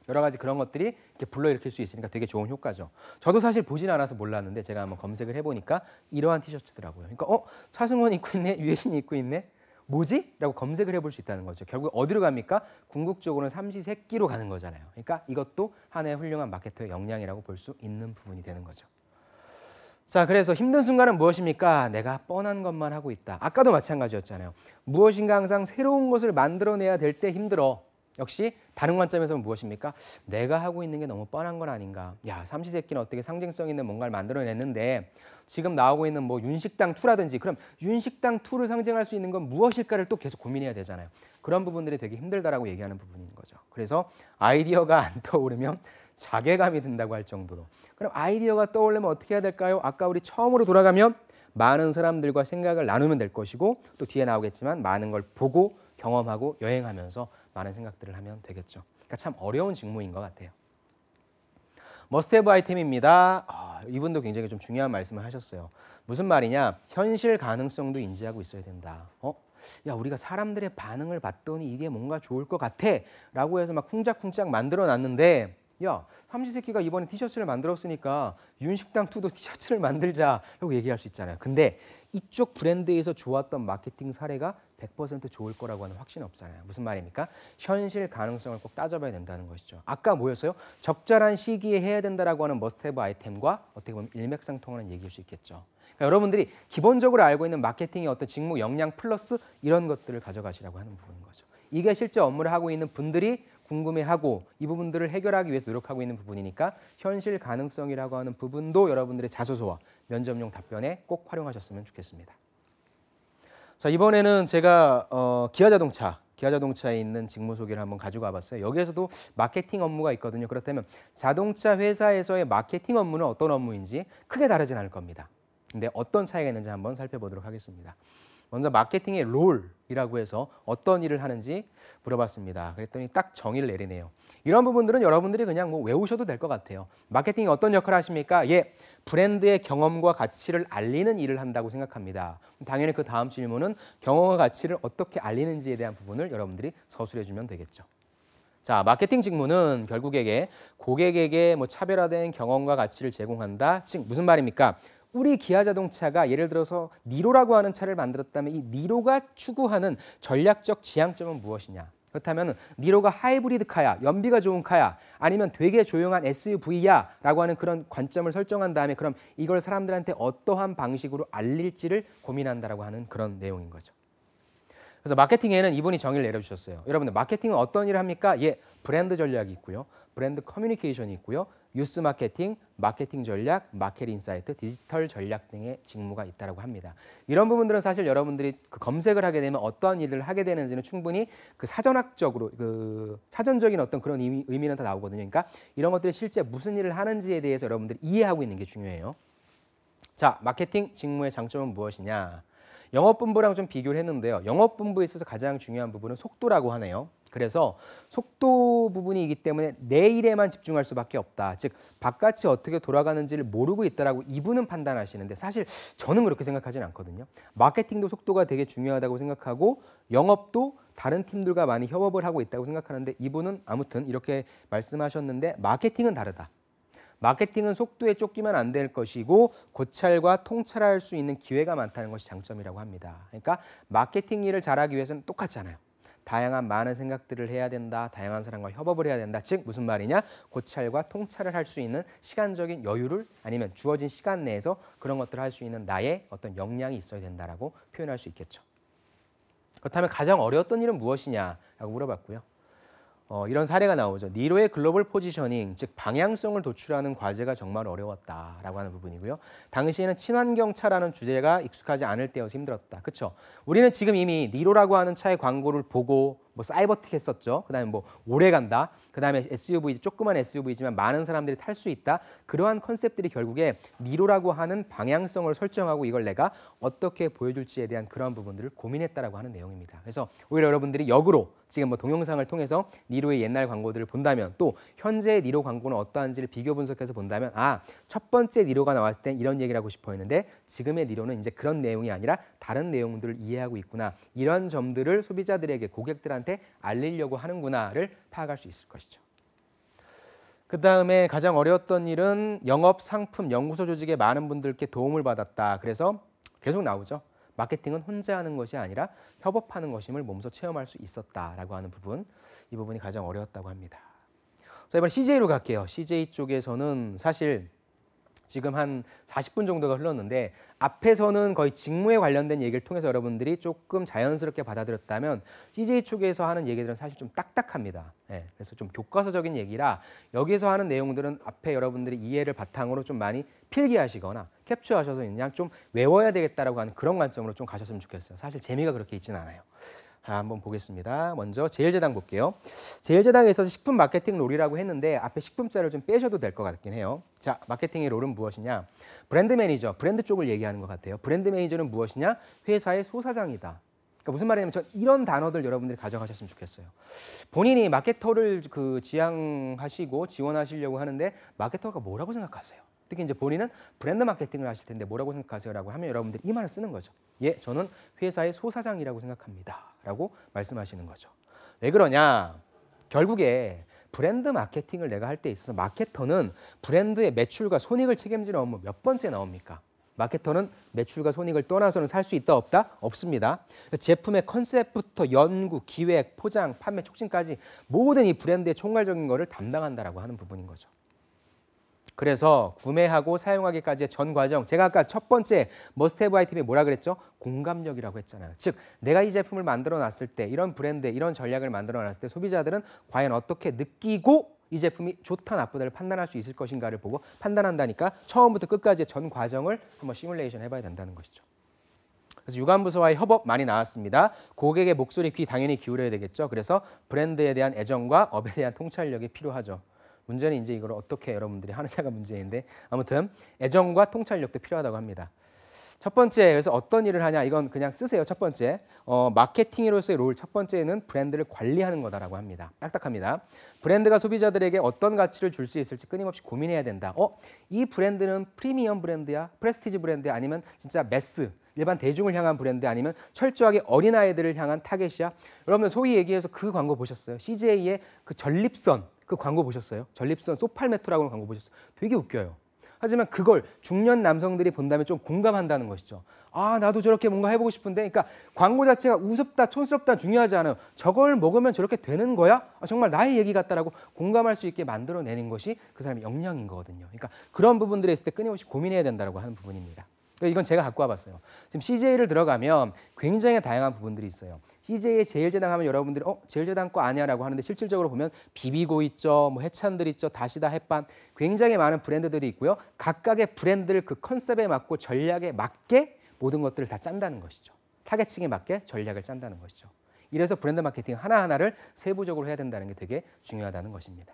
S1: 여러 가지 그런 것들이 이렇게 불러일으킬 수 있으니까 되게 좋은 효과죠. 저도 사실 보진 않아서 몰랐는데 제가 한번 검색을 해보니까 이러한 티셔츠더라고요. 그러니까 차승원이 입고 있네, 유해진이 입고 있네. 뭐지? 라고 검색을 해볼 수 있다는 거죠. 결국 어디로 갑니까? 궁극적으로는 삼시세끼로 가는 거잖아요. 그러니까 이것도 하나의 훌륭한 마케터의 역량이라고 볼 수 있는 부분이 되는 거죠. 자, 그래서 힘든 순간은 무엇입니까? 내가 뻔한 것만 하고 있다. 아까도 마찬가지였잖아요. 무엇인가 항상 새로운 것을 만들어내야 될 때 힘들어. 역시 다른 관점에서는 무엇입니까? 내가 하고 있는 게 너무 뻔한 건 아닌가. 삼시세끼는 어떻게 상징성 있는 뭔가를 만들어냈는데 지금 나오고 있는 뭐 윤식당 2라든지 그럼 윤식당 2를 상징할 수 있는 건 무엇일까를 또 계속 고민해야 되잖아요. 그런 부분들이 되게 힘들다라고 얘기하는 부분인 거죠. 그래서 아이디어가 안 떠오르면 자괴감이 든다고 할 정도로. 그럼 아이디어가 떠오르면 어떻게 해야 될까요? 아까 우리 처음으로 돌아가면 많은 사람들과 생각을 나누면 될 것이고 또 뒤에 나오겠지만 많은 걸 보고 경험하고 여행하면서 많은 생각들을 하면 되겠죠. 그러니까 참 어려운 직무인 것 같아요. 머스트헤브 아이템입니다. 이분도 굉장히 좀 중요한 말씀을 하셨어요. 무슨 말이냐? 현실 가능성도 인지하고 있어야 된다. 우리가 사람들의 반응을 봤더니 이게 뭔가 좋을 것 같아 라고 해서 막 쿵짝쿵짝 만들어 놨는데 삼시세끼가 이번에 티셔츠를 만들었으니까 윤식당 2도 티셔츠를 만들자라고 얘기할 수 있잖아요. 근데 이쪽 브랜드에서 좋았던 마케팅 사례가 100% 좋을 거라고 하는 확신은 없잖아요. 무슨 말입니까? 현실 가능성을 꼭 따져봐야 된다는 것이죠. 아까 뭐였어요? 적절한 시기에 해야 된다라고 하는 머스트헤브 아이템과 어떻게 보면 일맥상통하는 얘기일 수 있겠죠. 그러니까 여러분들이 기본적으로 알고 있는 마케팅의 어떤 직무 역량 플러스 이런 것들을 가져가시라고 하는 부분인 거죠. 이게 실제 업무를 하고 있는 분들이 궁금해하고 이 부분들을 해결하기 위해서 노력하고 있는 부분이니까 현실 가능성이라고 하는 부분도 여러분들의 자소서와 면접용 답변에 꼭 활용하셨으면 좋겠습니다. 자, 이번에는 제가 기아자동차에 있는 직무 소개를 한번 가지고 와봤어요. 여기에서도 마케팅 업무가 있거든요. 그렇다면 자동차 회사에서의 마케팅 업무는 어떤 업무인지 크게 다르진 않을 겁니다. 근데 어떤 차이가 있는지 한번 살펴보도록 하겠습니다. 먼저 마케팅의 롤이라고 해서 어떤 일을 하는지 물어봤습니다. 그랬더니 딱 정의를 내리네요. 이런 부분들은 여러분들이 그냥 뭐 외우셔도 될 것 같아요. 마케팅이 어떤 역할을 하십니까? 예, 브랜드의 경험과 가치를 알리는 일을 한다고 생각합니다. 당연히 그 다음 질문은 경험과 가치를 어떻게 알리는지에 대한 부분을 여러분들이 서술해 주면 되겠죠. 자, 마케팅 직무는 결국에게 고객에게 뭐 차별화된 경험과 가치를 제공한다. 즉 무슨 말입니까? 우리 기아자동차가 예를 들어서 니로라고 하는 차를 만들었다면 이 니로가 추구하는 전략적 지향점은 무엇이냐? 그렇다면 니로가 하이브리드 카야, 연비가 좋은 카야, 아니면 되게 조용한 SUV야 라고 하는 그런 관점을 설정한 다음에 그럼 이걸 사람들한테 어떠한 방식으로 알릴지를 고민한다라고 하는 그런 내용인 거죠. 그래서 마케팅에는 이분이 정의를 내려주셨어요. 여러분들 마케팅은 어떤 일을 합니까? 예, 브랜드 전략이 있고요. 브랜드 커뮤니케이션이 있고요. 뉴스 마케팅, 마케팅 전략, 마켓 인사이트, 디지털 전략 등의 직무가 있다고 합니다. 이런 부분들은 사실 여러분들이 그 검색을 하게 되면 어떠한 일을 하게 되는지는 충분히 그 사전학적으로 그 사전적인 어떤 그런 의미는 다 나오거든요. 그러니까 이런 것들이 실제 무슨 일을 하는지에 대해서 여러분들이 이해하고 있는 게 중요해요. 자, 마케팅 직무의 장점은 무엇이냐? 영업본부랑 좀 비교를 했는데요. 영업본부에 있어서 가장 중요한 부분은 속도라고 하네요. 그래서 속도 부분이기 때문에 내 일에만 집중할 수밖에 없다. 즉 바깥이 어떻게 돌아가는지를 모르고 있다라고 이분은 판단하시는데 사실 저는 그렇게 생각하지는 않거든요. 마케팅도 속도가 되게 중요하다고 생각하고 영업도 다른 팀들과 많이 협업을 하고 있다고 생각하는데 이분은 아무튼 이렇게 말씀하셨는데 마케팅은 다르다. 마케팅은 속도에 쫓기면 안 될 것이고 고찰과 통찰할 수 있는 기회가 많다는 것이 장점이라고 합니다. 그러니까 마케팅 일을 잘하기 위해서는 똑같잖아요. 다양한 많은 생각들을 해야 된다. 다양한 사람과 협업을 해야 된다. 즉 무슨 말이냐? 고찰과 통찰을 할 수 있는 시간적인 여유를 아니면 주어진 시간 내에서 그런 것들을 할 수 있는 나의 어떤 역량이 있어야 된다라고 표현할 수 있겠죠. 그렇다면 가장 어려웠던 일은 무엇이냐라고 물어봤고요. 이런 사례가 나오죠. 니로의 글로벌 포지셔닝, 즉 방향성을 도출하는 과제가 정말 어려웠다라고 하는 부분이고요. 당시에는 친환경차라는 주제가 익숙하지 않을 때여서 힘들었다. 그렇죠? 우리는 지금 이미 니로라고 하는 차의 광고를 보고 뭐 사이버틱 했었죠. 그다음에 뭐 오래 간다. 그다음에 SUV, 조그만 SUV지만 많은 사람들이 탈 수 있다. 그러한 컨셉들이 결국에 니로라고 하는 방향성을 설정하고 이걸 내가 어떻게 보여줄지에 대한 그런 부분들을 고민했다라고 하는 내용입니다. 그래서 오히려 여러분들이 역으로 지금 뭐 동영상을 통해서 니로의 옛날 광고들을 본다면 또 현재의 니로 광고는 어떠한지를 비교 분석해서 본다면 첫 번째 니로가 나왔을 땐 이런 얘기를 하고 싶어 했는데 지금의 니로는 이제 그런 내용이 아니라 다른 내용들을 이해하고 있구나. 이런 점들을 소비자들에게 고객들한테 알리려고 하는구나를 파악할 수 있을 것이죠. 그 다음에 가장 어려웠던 일은 영업, 상품, 연구소 조직의 많은 분들께 도움을 받았다. 그래서 계속 나오죠. 마케팅은 혼자 하는 것이 아니라 협업하는 것임을 몸소 체험할 수 있었다라고 하는 부분, 이 부분이 가장 어려웠다고 합니다. 자, 이번 CJ로 갈게요. CJ 쪽에서는 사실 지금 한 40분 정도가 흘렀는데 앞에서는 거의 직무에 관련된 얘기를 통해서 여러분들이 조금 자연스럽게 받아들였다면 CJ 쪽에서 하는 얘기들은 사실 좀 딱딱합니다. 그래서 좀 교과서적인 얘기라 여기서 하는 내용들은 앞에 여러분들이 이해를 바탕으로 좀 많이 필기하시거나 캡처하셔서 그냥 좀 외워야 되겠다라고 하는 그런 관점으로 좀 가셨으면 좋겠어요. 사실 재미가 그렇게 있지는 않아요. 한번 보겠습니다. 먼저 제일제당 볼게요. 제일제당에 있어서 식품 마케팅 롤이라고 했는데 앞에 식품자를 좀 빼셔도 될 것 같긴 해요. 자, 마케팅의 롤은 무엇이냐? 브랜드 매니저, 브랜드 쪽을 얘기하는 것 같아요. 브랜드 매니저는 무엇이냐? 회사의 소사장이다. 그러니까 무슨 말이냐면 전 이런 단어들 여러분들이 가져가셨으면 좋겠어요. 본인이 마케터를 지향하시고 지원하시려고 하는데 마케터가 뭐라고 생각하세요? 특히 이제 본인은 브랜드 마케팅을 하실 텐데 뭐라고 생각하세요라고 하면 여러분들이 이 말을 쓰는 거죠. 예, 저는 회사의 소사장이라고 생각합니다라고 말씀하시는 거죠. 왜 그러냐? 결국에 브랜드 마케팅을 내가 할 때 있어서 마케터는 브랜드의 매출과 손익을 책임지는 업무 몇 번째 나옵니까? 마케터는 매출과 손익을 떠나서는 살 수 있다 없다? 없습니다. 제품의 컨셉부터 연구, 기획, 포장, 판매, 촉진까지 모든 이 브랜드의 총괄적인 거를 담당한다라고 하는 부분인 거죠. 그래서 구매하고 사용하기까지의 전 과정, 제가 아까 첫 번째 머스트헤브 아이템이 뭐라 그랬죠? 공감력이라고 했잖아요. 즉 내가 이 제품을 만들어 놨을 때 이런 브랜드, 이런 전략을 만들어 놨을 때 소비자들은 과연 어떻게 느끼고 이 제품이 좋다 나쁘다를 판단할 수 있을 것인가를 보고 판단한다니까 처음부터 끝까지의 전 과정을 한번 시뮬레이션 해봐야 된다는 것이죠. 그래서 유관부서와의 협업 많이 나왔습니다. 고객의 목소리, 귀 당연히 기울여야 되겠죠. 그래서 브랜드에 대한 애정과 업에 대한 통찰력이 필요하죠. 문제는 이제 이걸 어떻게 여러분들이 하느냐가 문제인데 아무튼 애정과 통찰력도 필요하다고 합니다. 첫 번째, 그래서 어떤 일을 하냐, 이건 그냥 쓰세요. 첫 번째, 마케팅으로서의 롤 첫 번째는 브랜드를 관리하는 거다라고 합니다. 딱딱합니다. 브랜드가 소비자들에게 어떤 가치를 줄 수 있을지 끊임없이 고민해야 된다. 이 브랜드는 프리미엄 브랜드야, 프레스티지 브랜드야, 아니면 진짜 매스, 일반 대중을 향한 브랜드, 아니면 철저하게 어린아이들을 향한 타겟이야. 여러분들 소위 얘기해서 그 광고 보셨어요? CJ의 그 전립선 그 광고 보셨어요? 전립선 소팔메토라고 하는 광고 보셨어요? 되게 웃겨요. 하지만 그걸 중년 남성들이 본다면 좀 공감한다는 것이죠. 아, 나도 저렇게 뭔가 해보고 싶은데, 그러니까 광고 자체가 우습다, 촌스럽다 중요하지 않아요. 저걸 먹으면 저렇게 되는 거야? 아, 정말 나의 얘기 같다라고 공감할 수 있게 만들어내는 것이 그 사람의 역량인 거거든요. 그러니까 그런 부분들에 있을 때 끊임없이 고민해야 된다고 하는 부분입니다. 이건 제가 갖고 와봤어요. 지금 CJ를 들어가면 굉장히 다양한 부분들이 있어요. CJ의 제일제당 하면 여러분들이 제일제당 거 아니야라고 하는데 실질적으로 보면 비비고 있죠, 뭐 해찬들 있죠, 다시다, 햇반, 굉장히 많은 브랜드들이 있고요. 각각의 브랜드를 그 컨셉에 맞고 전략에 맞게 모든 것들을 다 짠다는 것이죠. 타겟층에 맞게 전략을 짠다는 것이죠. 이래서 브랜드 마케팅 하나하나를 세부적으로 해야 된다는 게 되게 중요하다는 것입니다.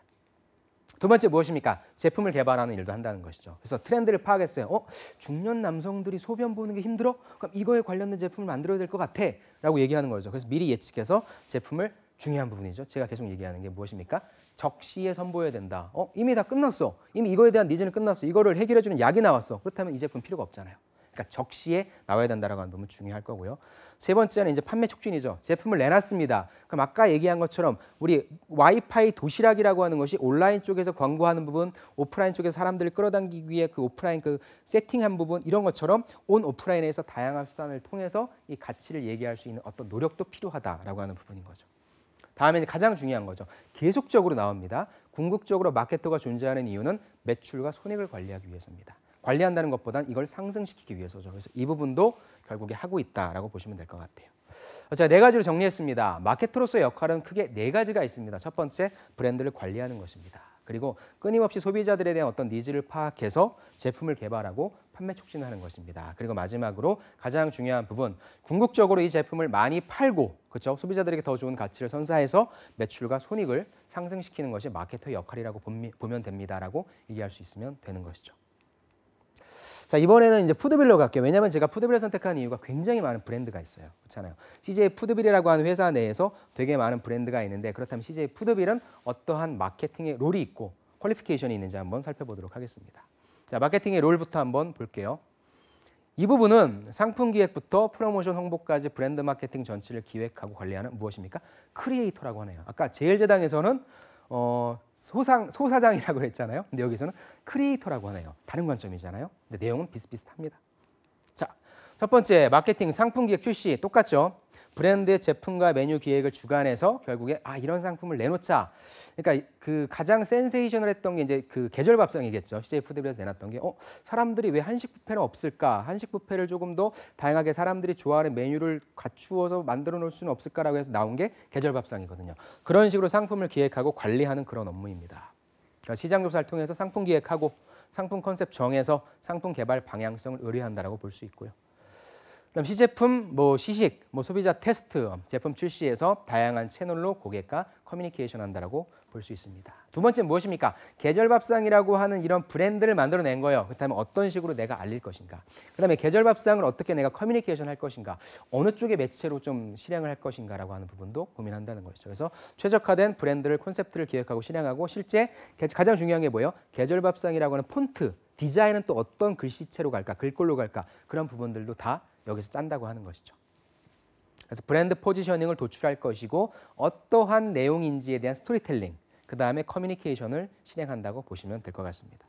S1: 두 번째 무엇입니까? 제품을 개발하는 일도 한다는 것이죠. 그래서 트렌드를 파악했어요. 중년 남성들이 소변 보는 게 힘들어? 그럼 이거에 관련된 제품을 만들어야 될 것 같아 라고 얘기하는 거죠. 그래서 미리 예측해서 제품을, 중요한 부분이죠. 제가 계속 얘기하는 게 무엇입니까? 적시에 선보여야 된다. 이미 다 끝났어. 이미 이거에 대한 니즈는 끝났어. 이거를 해결해주는 약이 나왔어. 그렇다면 이 제품 필요가 없잖아요. 그러니까 적시에 나와야 된다라고 하는 부분 중요할 거고요. 세 번째는 이제 판매 촉진이죠. 제품을 내놨습니다. 그럼 아까 얘기한 것처럼 우리 와이파이 도시락이라고 하는 것이 온라인 쪽에서 광고하는 부분, 오프라인 쪽에서 사람들을 끌어당기기 위해 그 오프라인 그 세팅한 부분, 이런 것처럼 온 오프라인에서 다양한 수단을 통해서 이 가치를 얘기할 수 있는 어떤 노력도 필요하다라고 하는 부분인 거죠. 다음에 이제 가장 중요한 거죠. 계속적으로 나옵니다. 궁극적으로 마케터가 존재하는 이유는 매출과 손익을 관리하기 위해서입니다. 관리한다는 것보단 이걸 상승시키기 위해서죠. 그래서 이 부분도 결국에 하고 있다라고 보시면 될 것 같아요. 제가 네 가지로 정리했습니다. 마케터로서의 역할은 크게 네 가지가 있습니다. 첫 번째, 브랜드를 관리하는 것입니다. 그리고 끊임없이 소비자들에 대한 어떤 니즈를 파악해서 제품을 개발하고 판매 촉진하는 것입니다. 그리고 마지막으로 가장 중요한 부분, 궁극적으로 이 제품을 많이 팔고, 그렇죠? 소비자들에게 더 좋은 가치를 선사해서 매출과 손익을 상승시키는 것이 마케터의 역할이라고 보면 됩니다라고 얘기할 수 있으면 되는 것이죠. 자, 이번에는 이제 푸드빌로 갈게요. 왜냐하면 제가 푸드빌을 선택한 이유가 굉장히 많은 브랜드가 있어요. 그렇잖아요. CJ 푸드빌이라고 하는 회사 내에서 되게 많은 브랜드가 있는데, 그렇다면 CJ 푸드빌은 어떠한 마케팅의 롤이 있고 퀄리피케이션이 있는지 한번 살펴보도록 하겠습니다. 자, 마케팅의 롤부터 한번 볼게요. 이 부분은 상품 기획부터 프로모션 홍보까지 브랜드 마케팅 전체를 기획하고 관리하는 무엇입니까? 크리에이터라고 하네요. 아까 제일제당에서는 소사장이라고 했잖아요. 근데 여기서는 크리에이터라고 하네요. 다른 관점이잖아요. 근데 내용은 비슷비슷합니다. 자, 첫 번째, 마케팅 상품 기획 출시 똑같죠. 브랜드의 제품과 메뉴 기획을 주관해서 결국에 이런 상품을 내놓자. 그러니까 그 가장 센세이셔널했던 게 이제 그 계절 밥상이겠죠. CJ 푸드빌에서 내놨던 게 사람들이 왜 한식 뷔페는 없을까? 한식 뷔페를 조금 더 다양하게 사람들이 좋아하는 메뉴를 갖추어서 만들어 놓을 수는 없을까라고 해서 나온 게 계절 밥상이거든요. 그런 식으로 상품을 기획하고 관리하는 그런 업무입니다. 그러니까 시장 조사를 통해서 상품 기획하고 상품 컨셉 정해서 상품 개발 방향성을 의뢰한다라고 볼 수 있고요. 그다음 시제품, 시식, 소비자 테스트, 제품 출시에서 다양한 채널로 고객과 커뮤니케이션 한다라고 볼 수 있습니다. 두 번째는 무엇입니까? 계절밥상이라고 하는 이런 브랜드를 만들어낸 거예요. 그렇다면 어떤 식으로 내가 알릴 것인가? 그다음에 계절밥상을 어떻게 내가 커뮤니케이션 할 것인가? 어느 쪽의 매체로 좀 실행을 할 것인가라고 하는 부분도 고민한다는 것이죠. 그래서 최적화된 브랜드를 콘셉트를 기획하고 실행하고 실제 가장 중요한 게 뭐예요? 계절밥상이라고 하는 폰트, 디자인은 또 어떤 글씨체로 갈까? 글꼴로 갈까? 그런 부분들도 다 여기서 짠다고 하는 것이죠. 그래서 브랜드 포지셔닝을 도출할 것이고 어떠한 내용인지에 대한 스토리텔링, 그다음에 커뮤니케이션을 실행한다고 보시면 될 것 같습니다.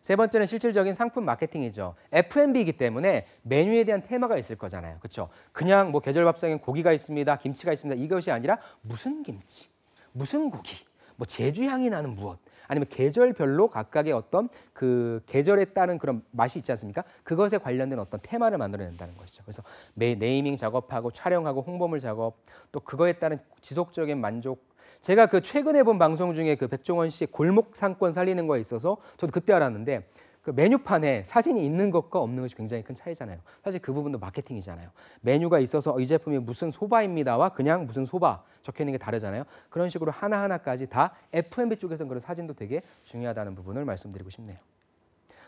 S1: 세 번째는 실질적인 상품 마케팅이죠. F&B이기 때문에 메뉴에 대한 테마가 있을 거잖아요. 그렇죠? 그냥 계절밥상에 고기가 있습니다, 김치가 있습니다. 이것이 아니라 무슨 김치, 무슨 고기, 제주 향이 나는 무엇, 아니면 계절별로 각각의 어떤 그 계절에 따른 그런 맛이 있지 않습니까? 그것에 관련된 어떤 테마를 만들어낸다는 것이죠. 그래서 네이밍 작업하고 촬영하고 홍보물 작업, 또 그거에 따른 지속적인 만족. 제가 그 최근에 본 방송 중에 그 백종원 씨의 골목 상권 살리는 거에 있어서 저도 그때 알았는데, 그 메뉴판에 사진이 있는 것과 없는 것이 굉장히 큰 차이잖아요. 사실 그 부분도 마케팅이잖아요. 메뉴가 있어서 이 제품이 무슨 소바입니다와 그냥 무슨 소바 적혀 있는 게 다르잖아요. 그런 식으로 하나하나까지 다 F&B 쪽에서는 그런 사진도 되게 중요하다는 부분을 말씀드리고 싶네요.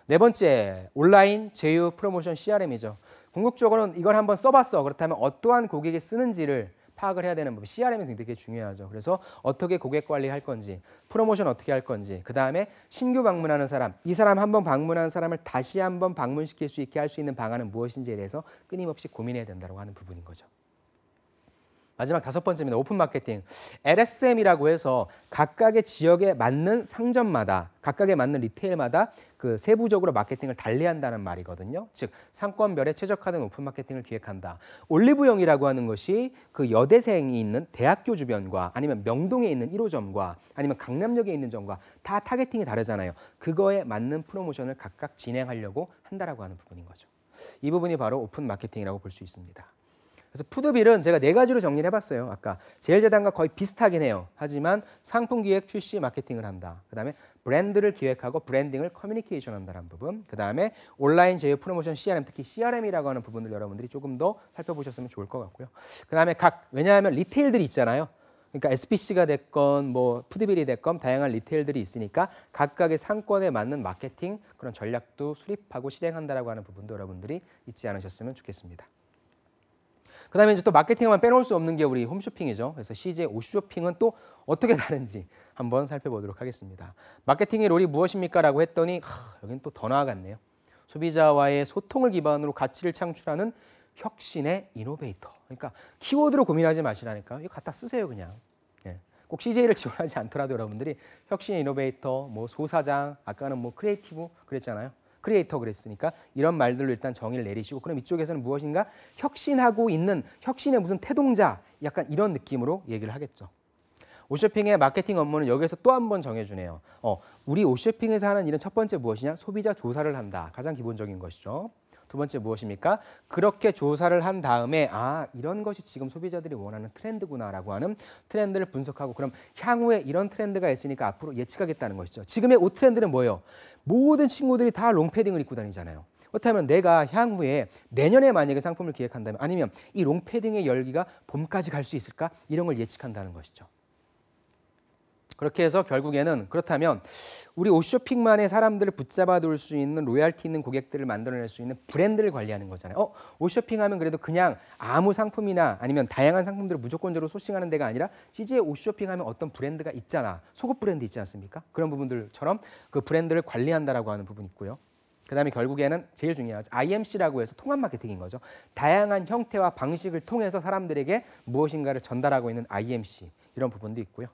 S1: 네 번째, 온라인 제휴 프로모션 CRM이죠. 궁극적으로는 이걸 한번 써봤어. 그렇다면 어떠한 고객이 쓰는지를 파악을 해야 되는 법. CRM이 굉장히 중요하죠. 그래서 어떻게 고객 관리할 건지, 프로모션 어떻게 할 건지, 그 다음에 신규 방문하는 사람, 이 사람 한번 방문하는 사람을 다시 한번 방문시킬 수 있게 할 수 있는 방안은 무엇인지에 대해서 끊임없이 고민해야 된다고 하는 부분인 거죠. 마지막 다섯 번째입니다. 오픈 마케팅. LSM이라고 해서 각각의 지역에 맞는 상점마다, 각각에 맞는 리테일마다 그 세부적으로 마케팅을 달리한다는 말이거든요. 즉 상권별에 최적화된 오픈 마케팅을 기획한다. 올리브영이라고 하는 것이 그 여대생이 있는 대학교 주변과 아니면 명동에 있는 1호점과 아니면 강남역에 있는 점과 다 타겟팅이 다르잖아요. 그거에 맞는 프로모션을 각각 진행하려고 한다라고 하는 부분인 거죠. 이 부분이 바로 오픈 마케팅이라고 볼 수 있습니다. 그래서 푸드빌은 제가 네 가지로 정리를 해봤어요. 아까 제일재단과 거의 비슷하긴 해요. 하지만 상품 기획, 출시, 마케팅을 한다. 그다음에 브랜드를 기획하고 브랜딩을 커뮤니케이션 한다는 부분. 그다음에 온라인 제휴 프로모션 CRM, 특히 CRM이라고 하는 부분들 여러분들이 조금 더 살펴보셨으면 좋을 것 같고요. 그다음에 왜냐하면 리테일들이 있잖아요. 그러니까 SPC가 됐건 뭐 푸드빌이 됐건 다양한 리테일들이 있으니까 각각의 상권에 맞는 마케팅 그런 전략도 수립하고 실행한다라고 하는 부분도 여러분들이 잊지 않으셨으면 좋겠습니다. 그다음에 이제 또 마케팅만 빼놓을 수 없는 게 우리 홈쇼핑이죠. 그래서 CJ 옷쇼핑은 또 어떻게 다른지 한번 살펴보도록 하겠습니다. 마케팅의 롤이 무엇입니까?라고 했더니 여기는 또 더 나아갔네요. 소비자와의 소통을 기반으로 가치를 창출하는 혁신의 이노베이터. 그러니까 키워드로 고민하지 마시라니까. 이거 갖다 쓰세요 그냥. 예. 꼭 CJ를 지원하지 않더라도 여러분들이 혁신의 이노베이터, 뭐 소사장, 아까는 뭐 크리에이티브 그랬잖아요. 크리에이터 그랬으니까 이런 말들로 일단 정의를 내리시고 그럼 이쪽에서는 무엇인가 혁신하고 있는 혁신의 무슨 태동자 약간 이런 느낌으로 얘기를 하겠죠. 옷쇼핑의 마케팅 업무는 여기서 또 한 번 정해주네요. 우리 옷쇼핑에서 하는 일은 첫 번째 무엇이냐? 소비자 조사를 한다. 가장 기본적인 것이죠. 두 번째 무엇입니까? 그렇게 조사를 한 다음에 이런 것이 지금 소비자들이 원하는 트렌드구나라고 하는 트렌드를 분석하고 그럼 향후에 이런 트렌드가 있으니까 앞으로 예측하겠다는 것이죠. 지금의 옷 트렌드는 뭐예요? 모든 친구들이 다 롱패딩을 입고 다니잖아요. 그렇다면 내가 향후에 내년에 만약에 상품을 기획한다면 아니면 이 롱패딩의 열기가 봄까지 갈 수 있을까? 이런 걸 예측한다는 것이죠. 그렇게 해서 결국에는 그렇다면 우리 옷쇼핑만의 사람들을 붙잡아 둘 수 있는 로얄티 있는 고객들을 만들어낼 수 있는 브랜드를 관리하는 거잖아요. 옷쇼핑하면 그래도 그냥 아무 상품이나 아니면 다양한 상품들을 무조건적으로 소싱하는 데가 아니라 CJ 옷쇼핑하면 어떤 브랜드가 있잖아. 속옷 브랜드 있지 않습니까? 그런 부분들처럼 그 브랜드를 관리한다라고 하는 부분이 있고요. 그다음에 결국에는 제일 중요하죠. IMC라고 해서 통합 마케팅인 거죠. 다양한 형태와 방식을 통해서 사람들에게 무엇인가를 전달하고 있는 IMC 이런 부분도 있고요.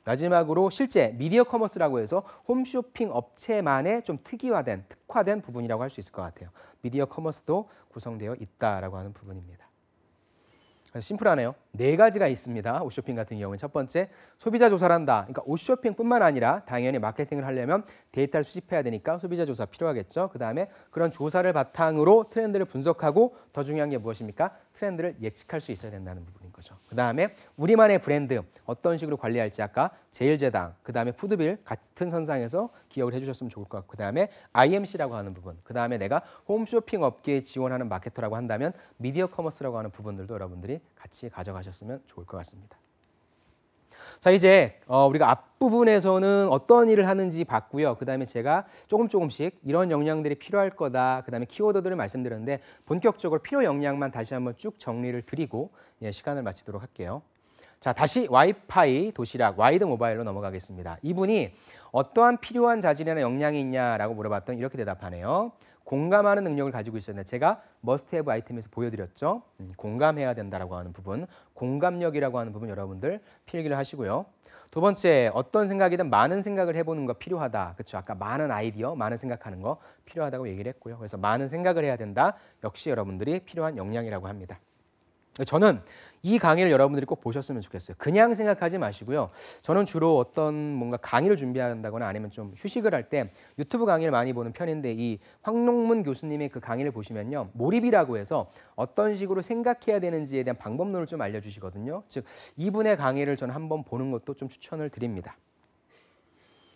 S1: 마지막으로 실제 미디어 커머스라고 해서 홈쇼핑 업체만의 좀 특화된 부분이라고 할 수 있을 것 같아요. 미디어 커머스도 구성되어 있다라고 하는 부분입니다. 심플하네요. 네 가지가 있습니다. 옷쇼핑 같은 경우는 첫 번째, 소비자 조사를 한다. 그러니까 옷쇼핑뿐만 아니라 당연히 마케팅을 하려면 데이터를 수집해야 되니까 소비자 조사 필요하겠죠. 그다음에 그런 조사를 바탕으로 트렌드를 분석하고 더 중요한 게 무엇입니까? 트렌드를 예측할 수 있어야 된다는 부분인 거죠. 그다음에 우리만의 브랜드 어떤 식으로 관리할지 아까 제일제당, 그다음에 푸드빌 같은 선상에서 기억을 해주셨으면 좋을 것 같고 그다음에 IMC라고 하는 부분, 그다음에 내가 홈쇼핑 업계에 지원하는 마케터라고 한다면 미디어 커머스라고 하는 부분들도 여러분들이 같이 가져가셨으면 좋을 것 같습니다. 자, 이제 우리가 앞부분에서는 어떤 일을 하는지 봤고요. 그다음에 제가 조금씩 이런 역량들이 필요할 거다. 그다음에 키워드들을 말씀드렸는데 본격적으로 필요 역량만 다시 한번 쭉 정리를 드리고 시간을 마치도록 할게요. 자, 다시 와이파이, 도시락, 와이드 모바일로 넘어가겠습니다. 이분이 어떠한 필요한 자질이나 역량이 있냐라고 물어봤더니 이렇게 대답하네요. 공감하는 능력을 가지고 있었는데 제가 머스트헤브 아이템에서 보여드렸죠. 공감해야 된다라고 하는 부분, 공감력이라고 하는 부분 여러분들 필기를 하시고요. 두 번째, 어떤 생각이든 많은 생각을 해보는 거 필요하다. 그렇죠? 아까 많은 아이디어, 많은 생각하는 거 필요하다고 얘기를 했고요. 그래서 많은 생각을 해야 된다. 역시 여러분들이 필요한 역량이라고 합니다. 저는 이 강의를 여러분들이 꼭 보셨으면 좋겠어요. 그냥 생각하지 마시고요. 저는 주로 어떤 뭔가 강의를 준비한다거나 아니면 좀 휴식을 할 때 유튜브 강의를 많이 보는 편인데 이 황농문 교수님의 그 강의를 보시면요. 몰입이라고 해서 어떤 식으로 생각해야 되는지에 대한 방법론을 좀 알려주시거든요. 즉 이분의 강의를 저는 한번 보는 것도 좀 추천을 드립니다.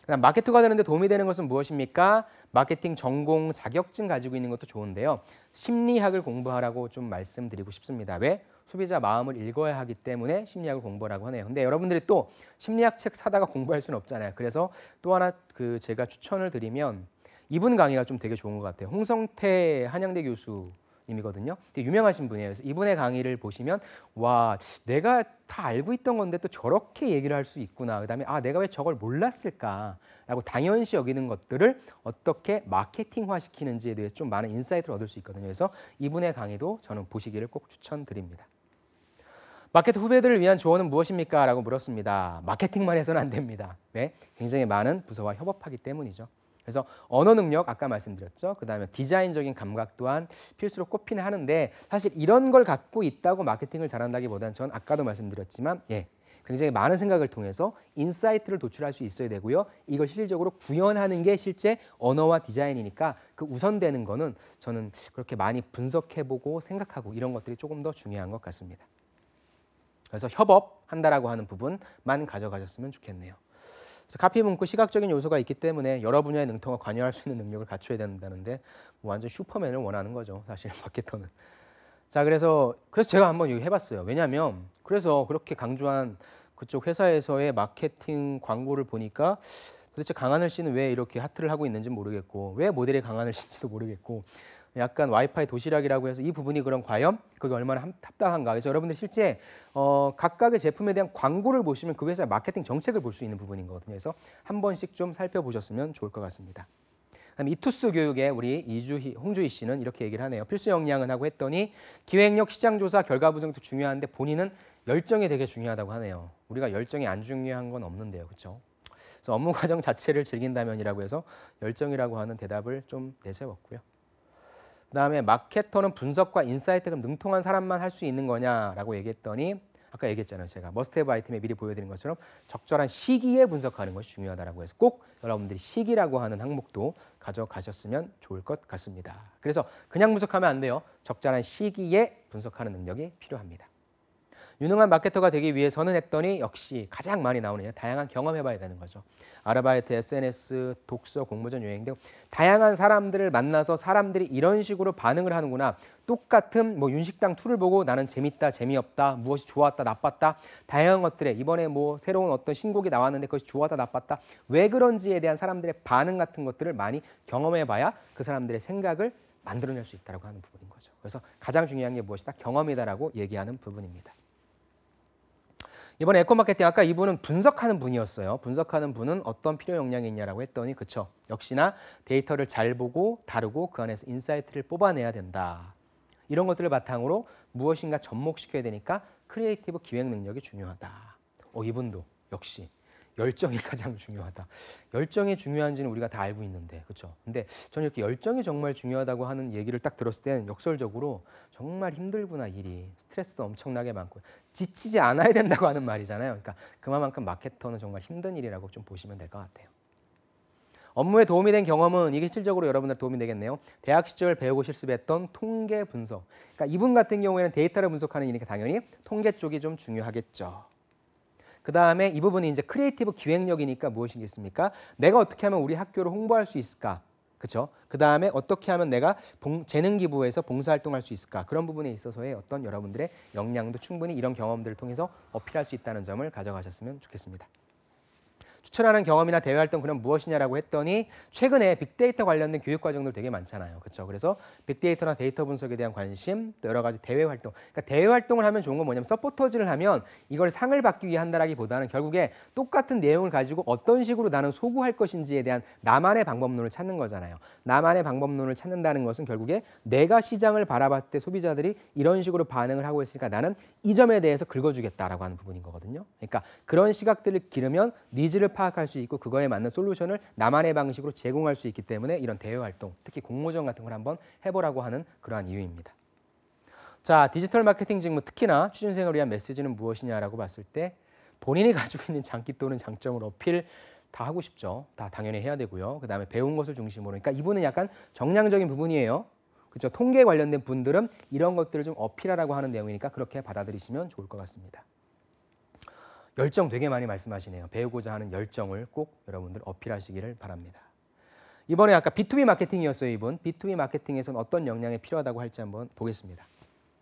S1: 그다음 마케터가 되는데 도움이 되는 것은 무엇입니까? 마케팅 전공 자격증 가지고 있는 것도 좋은데요. 심리학을 공부하라고 좀 말씀드리고 싶습니다. 왜? 소비자 마음을 읽어야 하기 때문에 심리학을 공부하라고 하네요. 근데 여러분들이 또 심리학 책 사다가 공부할 수는 없잖아요. 그래서 또 하나 제가 추천을 드리면 이분 강의가 좀 되게 좋은 것 같아요. 홍성태 한양대 교수님이거든요. 되게 유명하신 분이에요. 그래서 이분의 강의를 보시면 와, 내가 다 알고 있던 건데 또 저렇게 얘기를 할 수 있구나. 그다음에 아, 내가 왜 저걸 몰랐을까라고 당연시 여기는 것들을 어떻게 마케팅화시키는지에 대해서 좀 많은 인사이트를 얻을 수 있거든요. 그래서 이분의 강의도 저는 보시기를 꼭 추천드립니다. 마케터 후배들을 위한 조언은 무엇입니까? 라고 물었습니다. 마케팅만 해서는 안 됩니다. 왜? 굉장히 많은 부서와 협업하기 때문이죠. 그래서 언어 능력 아까 말씀드렸죠. 그다음에 디자인적인 감각 또한 필수로 꼽히는 하는데 사실 이런 걸 갖고 있다고 마케팅을 잘한다기보다는 전 아까도 말씀드렸지만 굉장히 많은 생각을 통해서 인사이트를 도출할 수 있어야 되고요. 이걸 실질적으로 구현하는 게 실제 언어와 디자인이니까 그 우선되는 거는 저는 그렇게 많이 분석해보고 생각하고 이런 것들이 조금 더 중요한 것 같습니다. 그래서 협업한다라고 하는 부분만 가져가셨으면 좋겠네요. 그래서 카피 문구 시각적인 요소가 있기 때문에 여러 분야의 능통과 관여할 수 있는 능력을 갖춰야 된다는데 뭐 완전 슈퍼맨을 원하는 거죠. 사실 마케터는. 자, 그래서 제가 한번 이거 해봤어요. 왜냐하면 그래서 그렇게 강조한 그쪽 회사에서의 마케팅 광고를 보니까 도대체 강하늘 씨는 왜 이렇게 하트를 하고 있는지 모르겠고 왜 모델이 강하늘 씨인지도 모르겠고 약간 와이파이 도시락이라고 해서 이 부분이 그럼 과연 그게 얼마나 합당한가. 그래서 여러분들 실제 각각의 제품에 대한 광고를 보시면 그 회사의 마케팅 정책을 볼 수 있는 부분인 거거든요. 그래서 한 번씩 좀 살펴보셨으면 좋을 것 같습니다. 그다음에 이투스 교육의 우리 홍주희 씨는 이렇게 얘기를 하네요. 필수 역량은 하고 했더니 기획력, 시장조사, 결과 분석도 중요한데 본인은 열정이 되게 중요하다고 하네요. 우리가 열정이 안 중요한 건 없는데요. 그렇죠? 그래서 업무 과정 자체를 즐긴다면이라고 해서 열정이라고 하는 대답을 좀 내세웠고요. 그다음에 마케터는 분석과 인사이트가 능통한 사람만 할 수 있는 거냐라고 얘기했더니 아까 얘기했잖아요. 제가 머스트헤브 아이템에 미리 보여드린 것처럼 적절한 시기에 분석하는 것이 중요하다고 해서 꼭 여러분들이 시기라고 하는 항목도 가져가셨으면 좋을 것 같습니다. 그래서 그냥 분석하면 안 돼요. 적절한 시기에 분석하는 능력이 필요합니다. 유능한 마케터가 되기 위해서는 했더니 역시 가장 많이 나오는 다양한 경험해봐야 되는 거죠. 아르바이트, SNS, 독서, 공모전, 여행 등 다양한 사람들을 만나서 사람들이 이런 식으로 반응을 하는구나. 똑같은 윤식당 툴을 보고 나는 재밌다, 재미없다, 무엇이 좋았다, 나빴다, 다양한 것들에 이번에 새로운 어떤 신곡이 나왔는데 그것이 좋았다, 나빴다, 왜 그런지에 대한 사람들의 반응 같은 것들을 많이 경험해봐야 그 사람들의 생각을 만들어낼 수 있다고 하는 부분인 거죠. 그래서 가장 중요한 게 무엇이다? 경험이다라고 얘기하는 부분입니다. 이번에 에코마케팅 아까 이분은 분석하는 분이었어요. 분석하는 분은 어떤 필요 역량이 있냐라고 했더니 그쵸. 역시나 데이터를 잘 보고 다루고 그 안에서 인사이트를 뽑아내야 된다. 이런 것들을 바탕으로 무엇인가 접목시켜야 되니까 크리에이티브 기획 능력이 중요하다. 이분도 역시 열정이 가장 중요하다. 열정이 중요한지는 우리가 다 알고 있는데, 그렇죠? 근데 저는 이렇게 열정이 정말 중요하다고 하는 얘기를 딱 들었을 때는 역설적으로 정말 힘들구나 일이. 스트레스도 엄청나게 많고 지치지 않아야 된다고 하는 말이잖아요. 그러니까 그만큼 마케터는 정말 힘든 일이라고 좀 보시면 될 것 같아요. 업무에 도움이 된 경험은 이게 실질적으로 여러분들 도움이 되겠네요. 대학 시절 배우고 실습했던 통계 분석. 그러니까 이분 같은 경우에는 데이터를 분석하는 일이니까 당연히 통계 쪽이 좀 중요하겠죠. 그 다음에 이 부분이 이제 크리에이티브 기획력이니까 무엇이겠습니까? 내가 어떻게 하면 우리 학교를 홍보할 수 있을까? 그렇죠? 그 다음에 어떻게 하면 내가 재능기부에서 봉사활동할 수 있을까? 그런 부분에 있어서의 어떤 여러분들의 역량도 충분히 이런 경험들을 통해서 어필할 수 있다는 점을 가져가셨으면 좋겠습니다. 추천하는 경험이나 대외활동 그럼 무엇이냐라고 했더니 최근에 빅데이터 관련된 교육 과정들 되게 많잖아요. 그렇죠? 그래서 빅데이터나 데이터 분석에 대한 관심, 또 여러 가지 대외활동. 그러니까 대외활동을 하면 좋은 건 뭐냐면 서포터즈를 하면 이걸 상을 받기 위해 한다라기보다는 결국에 똑같은 내용을 가지고 어떤 식으로 나는 소구할 것인지에 대한 나만의 방법론을 찾는 거잖아요. 나만의 방법론을 찾는다는 것은 결국에 내가 시장을 바라봤을 때 소비자들이 이런 식으로 반응을 하고 있으니까 나는 이 점에 대해서 긁어주겠다라고 하는 부분인 거거든요. 그러니까 그런 시각들을 기르면 니즈를 파악할 수 있고 그거에 맞는 솔루션을 나만의 방식으로 제공할 수 있기 때문에 이런 대외 활동, 특히 공모전 같은 걸 한번 해보라고 하는 그러한 이유입니다. 자, 디지털 마케팅 직무 특히나 취준생을 위한 메시지는 무엇이냐라고 봤을 때 본인이 가지고 있는 장기 또는 장점을 어필 다 하고 싶죠. 다 당연히 해야 되고요. 그다음에 배운 것을 중심으로. 그러니까 이분은 약간 정량적인 부분이에요. 그렇죠? 통계에 관련된 분들은 이런 것들을 좀 어필하라고 하는 내용이니까 그렇게 받아들이시면 좋을 것 같습니다. 열정 되게 많이 말씀하시네요. 배우고자 하는 열정을 꼭 여러분들 어필하시기를 바랍니다. 이번에 아까 B2B 마케팅이었어요, 이분. B2B 마케팅에서는 어떤 역량이 필요하다고 할지 한번 보겠습니다.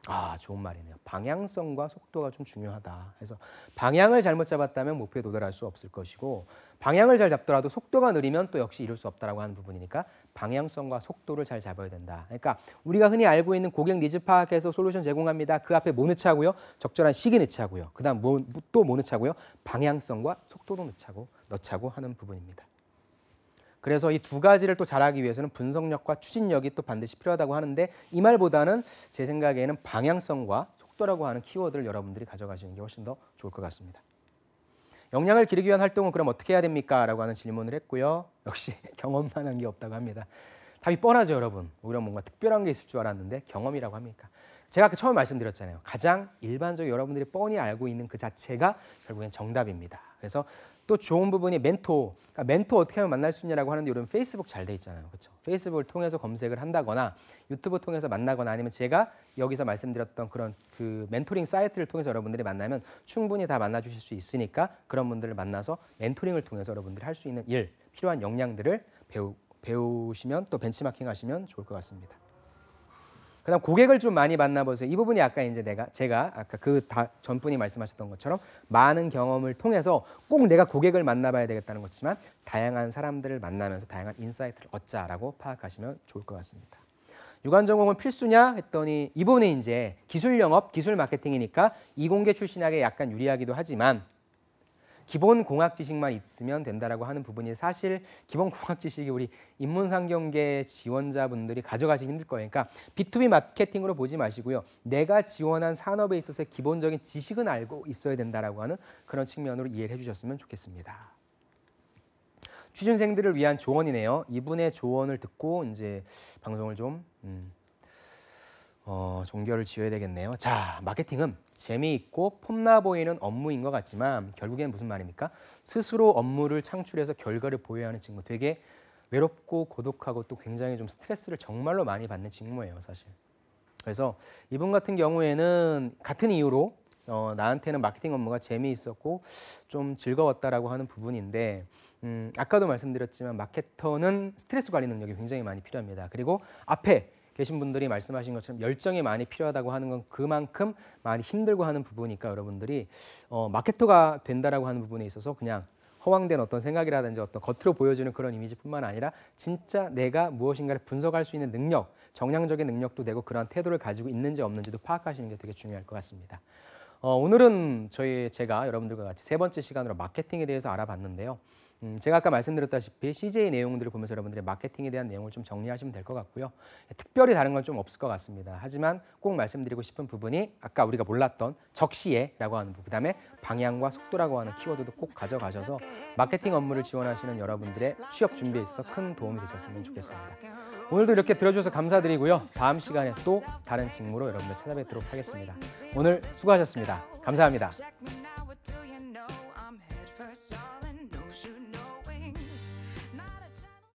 S1: 아, 좋은 말이네요. 방향성과 속도가 좀 중요하다. 그래서 방향을 잘못 잡았다면 목표에 도달할 수 없을 것이고 방향을 잘 잡더라도 속도가 느리면 또 역시 이룰 수 없다라고 하는 부분이니까 방향성과 속도를 잘 잡아야 된다. 그러니까 우리가 흔히 알고 있는 고객 니즈 파악해서 솔루션 제공합니다. 그 앞에 뭐 넣자고요? 적절한 시기 넣자고요. 그다음 또 뭐 넣자고요? 방향성과 속도도 넣자고 하는 부분입니다. 그래서 이 두 가지를 또 잘하기 위해서는 분석력과 추진력이 또 반드시 필요하다고 하는데 이 말보다는 제 생각에는 방향성과 속도라고 하는 키워드를 여러분들이 가져가시는 게 훨씬 더 좋을 것 같습니다. 역량을 기르기 위한 활동은 그럼 어떻게 해야 됩니까? 라고 하는 질문을 했고요. 역시 경험만 한 게 없다고 합니다. 답이 뻔하죠, 여러분. 오히려 뭔가 특별한 게 있을 줄 알았는데 경험이라고 합니까? 제가 아까 처음에 말씀드렸잖아요. 가장 일반적으로 여러분들이 뻔히 알고 있는 그 자체가 결국엔 정답입니다. 그래서 또 좋은 부분이 멘토, 그러니까 멘토 어떻게 하면 만날 수 있냐라고 하는데 요즘 페이스북 잘 돼 있잖아요. 그렇죠? 페이스북을 통해서 검색을 한다거나 유튜브 통해서 만나거나 아니면 제가 여기서 말씀드렸던 그런 그 멘토링 사이트를 통해서 여러분들이 만나면 충분히 다 만나 주실 수 있으니까 그런 분들을 만나서 멘토링을 통해서 여러분들이 할 수 있는 일, 필요한 역량들을 배우시면 또 벤치마킹 하시면 좋을 것 같습니다. 그다음 고객을 좀 많이 만나보세요. 이 부분이 아까 이제 제가 아까 그 전분이 말씀하셨던 것처럼 많은 경험을 통해서 꼭 내가 고객을 만나봐야 되겠다는 것이지만 다양한 사람들을 만나면서 다양한 인사이트를 얻자라고 파악하시면 좋을 것 같습니다. 유관 전공은 필수냐 했더니 이 부분이 이제 기술 영업, 기술 마케팅이니까 이공계 출신에게 약간 유리하기도 하지만 기본 공학 지식만 있으면 된다라고 하는 부분이 사실 기본 공학 지식이 우리 인문상경계 지원자분들이 가져가시기 힘들 거예요. 그러니까 B2B 마케팅으로 보지 마시고요. 내가 지원한 산업에 있어서 기본적인 지식은 알고 있어야 된다라고 하는 그런 측면으로 이해를 해주셨으면 좋겠습니다. 취준생들을 위한 조언이네요. 이분의 조언을 듣고 이제 방송을 좀 종결을 지어야 되겠네요. 자, 마케팅은 재미있고 폼나 보이는 업무인 것 같지만 결국엔 무슨 말입니까? 스스로 업무를 창출해서 결과를 보여야 하는 직무. 되게 외롭고 고독하고 또 굉장히 좀 스트레스를 정말로 많이 받는 직무예요, 사실. 그래서 이분 같은 경우에는 같은 이유로 나한테는 마케팅 업무가 재미있었고 좀 즐거웠다라고 하는 부분인데 아까도 말씀드렸지만 마케터는 스트레스 관리 능력이 굉장히 많이 필요합니다. 그리고 앞에 계신 분들이 말씀하신 것처럼 열정이 많이 필요하다고 하는 건 그만큼 많이 힘들고 하는 부분이니까 여러분들이 마케터가 된다라고 하는 부분에 있어서 그냥 허황된 어떤 생각이라든지 어떤 겉으로 보여주는 그런 이미지뿐만 아니라 진짜 내가 무엇인가를 분석할 수 있는 능력, 정량적인 능력도 되고 그런 태도를 가지고 있는지 없는지도 파악하시는 게 되게 중요할 것 같습니다. 오늘은 제가 여러분들과 같이 세 번째 시간으로 마케팅에 대해서 알아봤는데요. 제가 아까 말씀드렸다시피 CJ 내용들을 보면서 여러분들의 마케팅에 대한 내용을 좀 정리하시면 될 것 같고요. 특별히 다른 건 좀 없을 것 같습니다. 하지만 꼭 말씀드리고 싶은 부분이 아까 우리가 몰랐던 적시에라고 하는 부분, 그다음에 방향과 속도라고 하는 키워드도 꼭 가져가셔서 마케팅 업무를 지원하시는 여러분들의 취업 준비에 있어서 큰 도움이 되셨으면 좋겠습니다. 오늘도 이렇게 들어주셔서 감사드리고요. 다음 시간에 또 다른 직무로 여러분들 찾아뵙도록 하겠습니다. 오늘 수고하셨습니다. 감사합니다.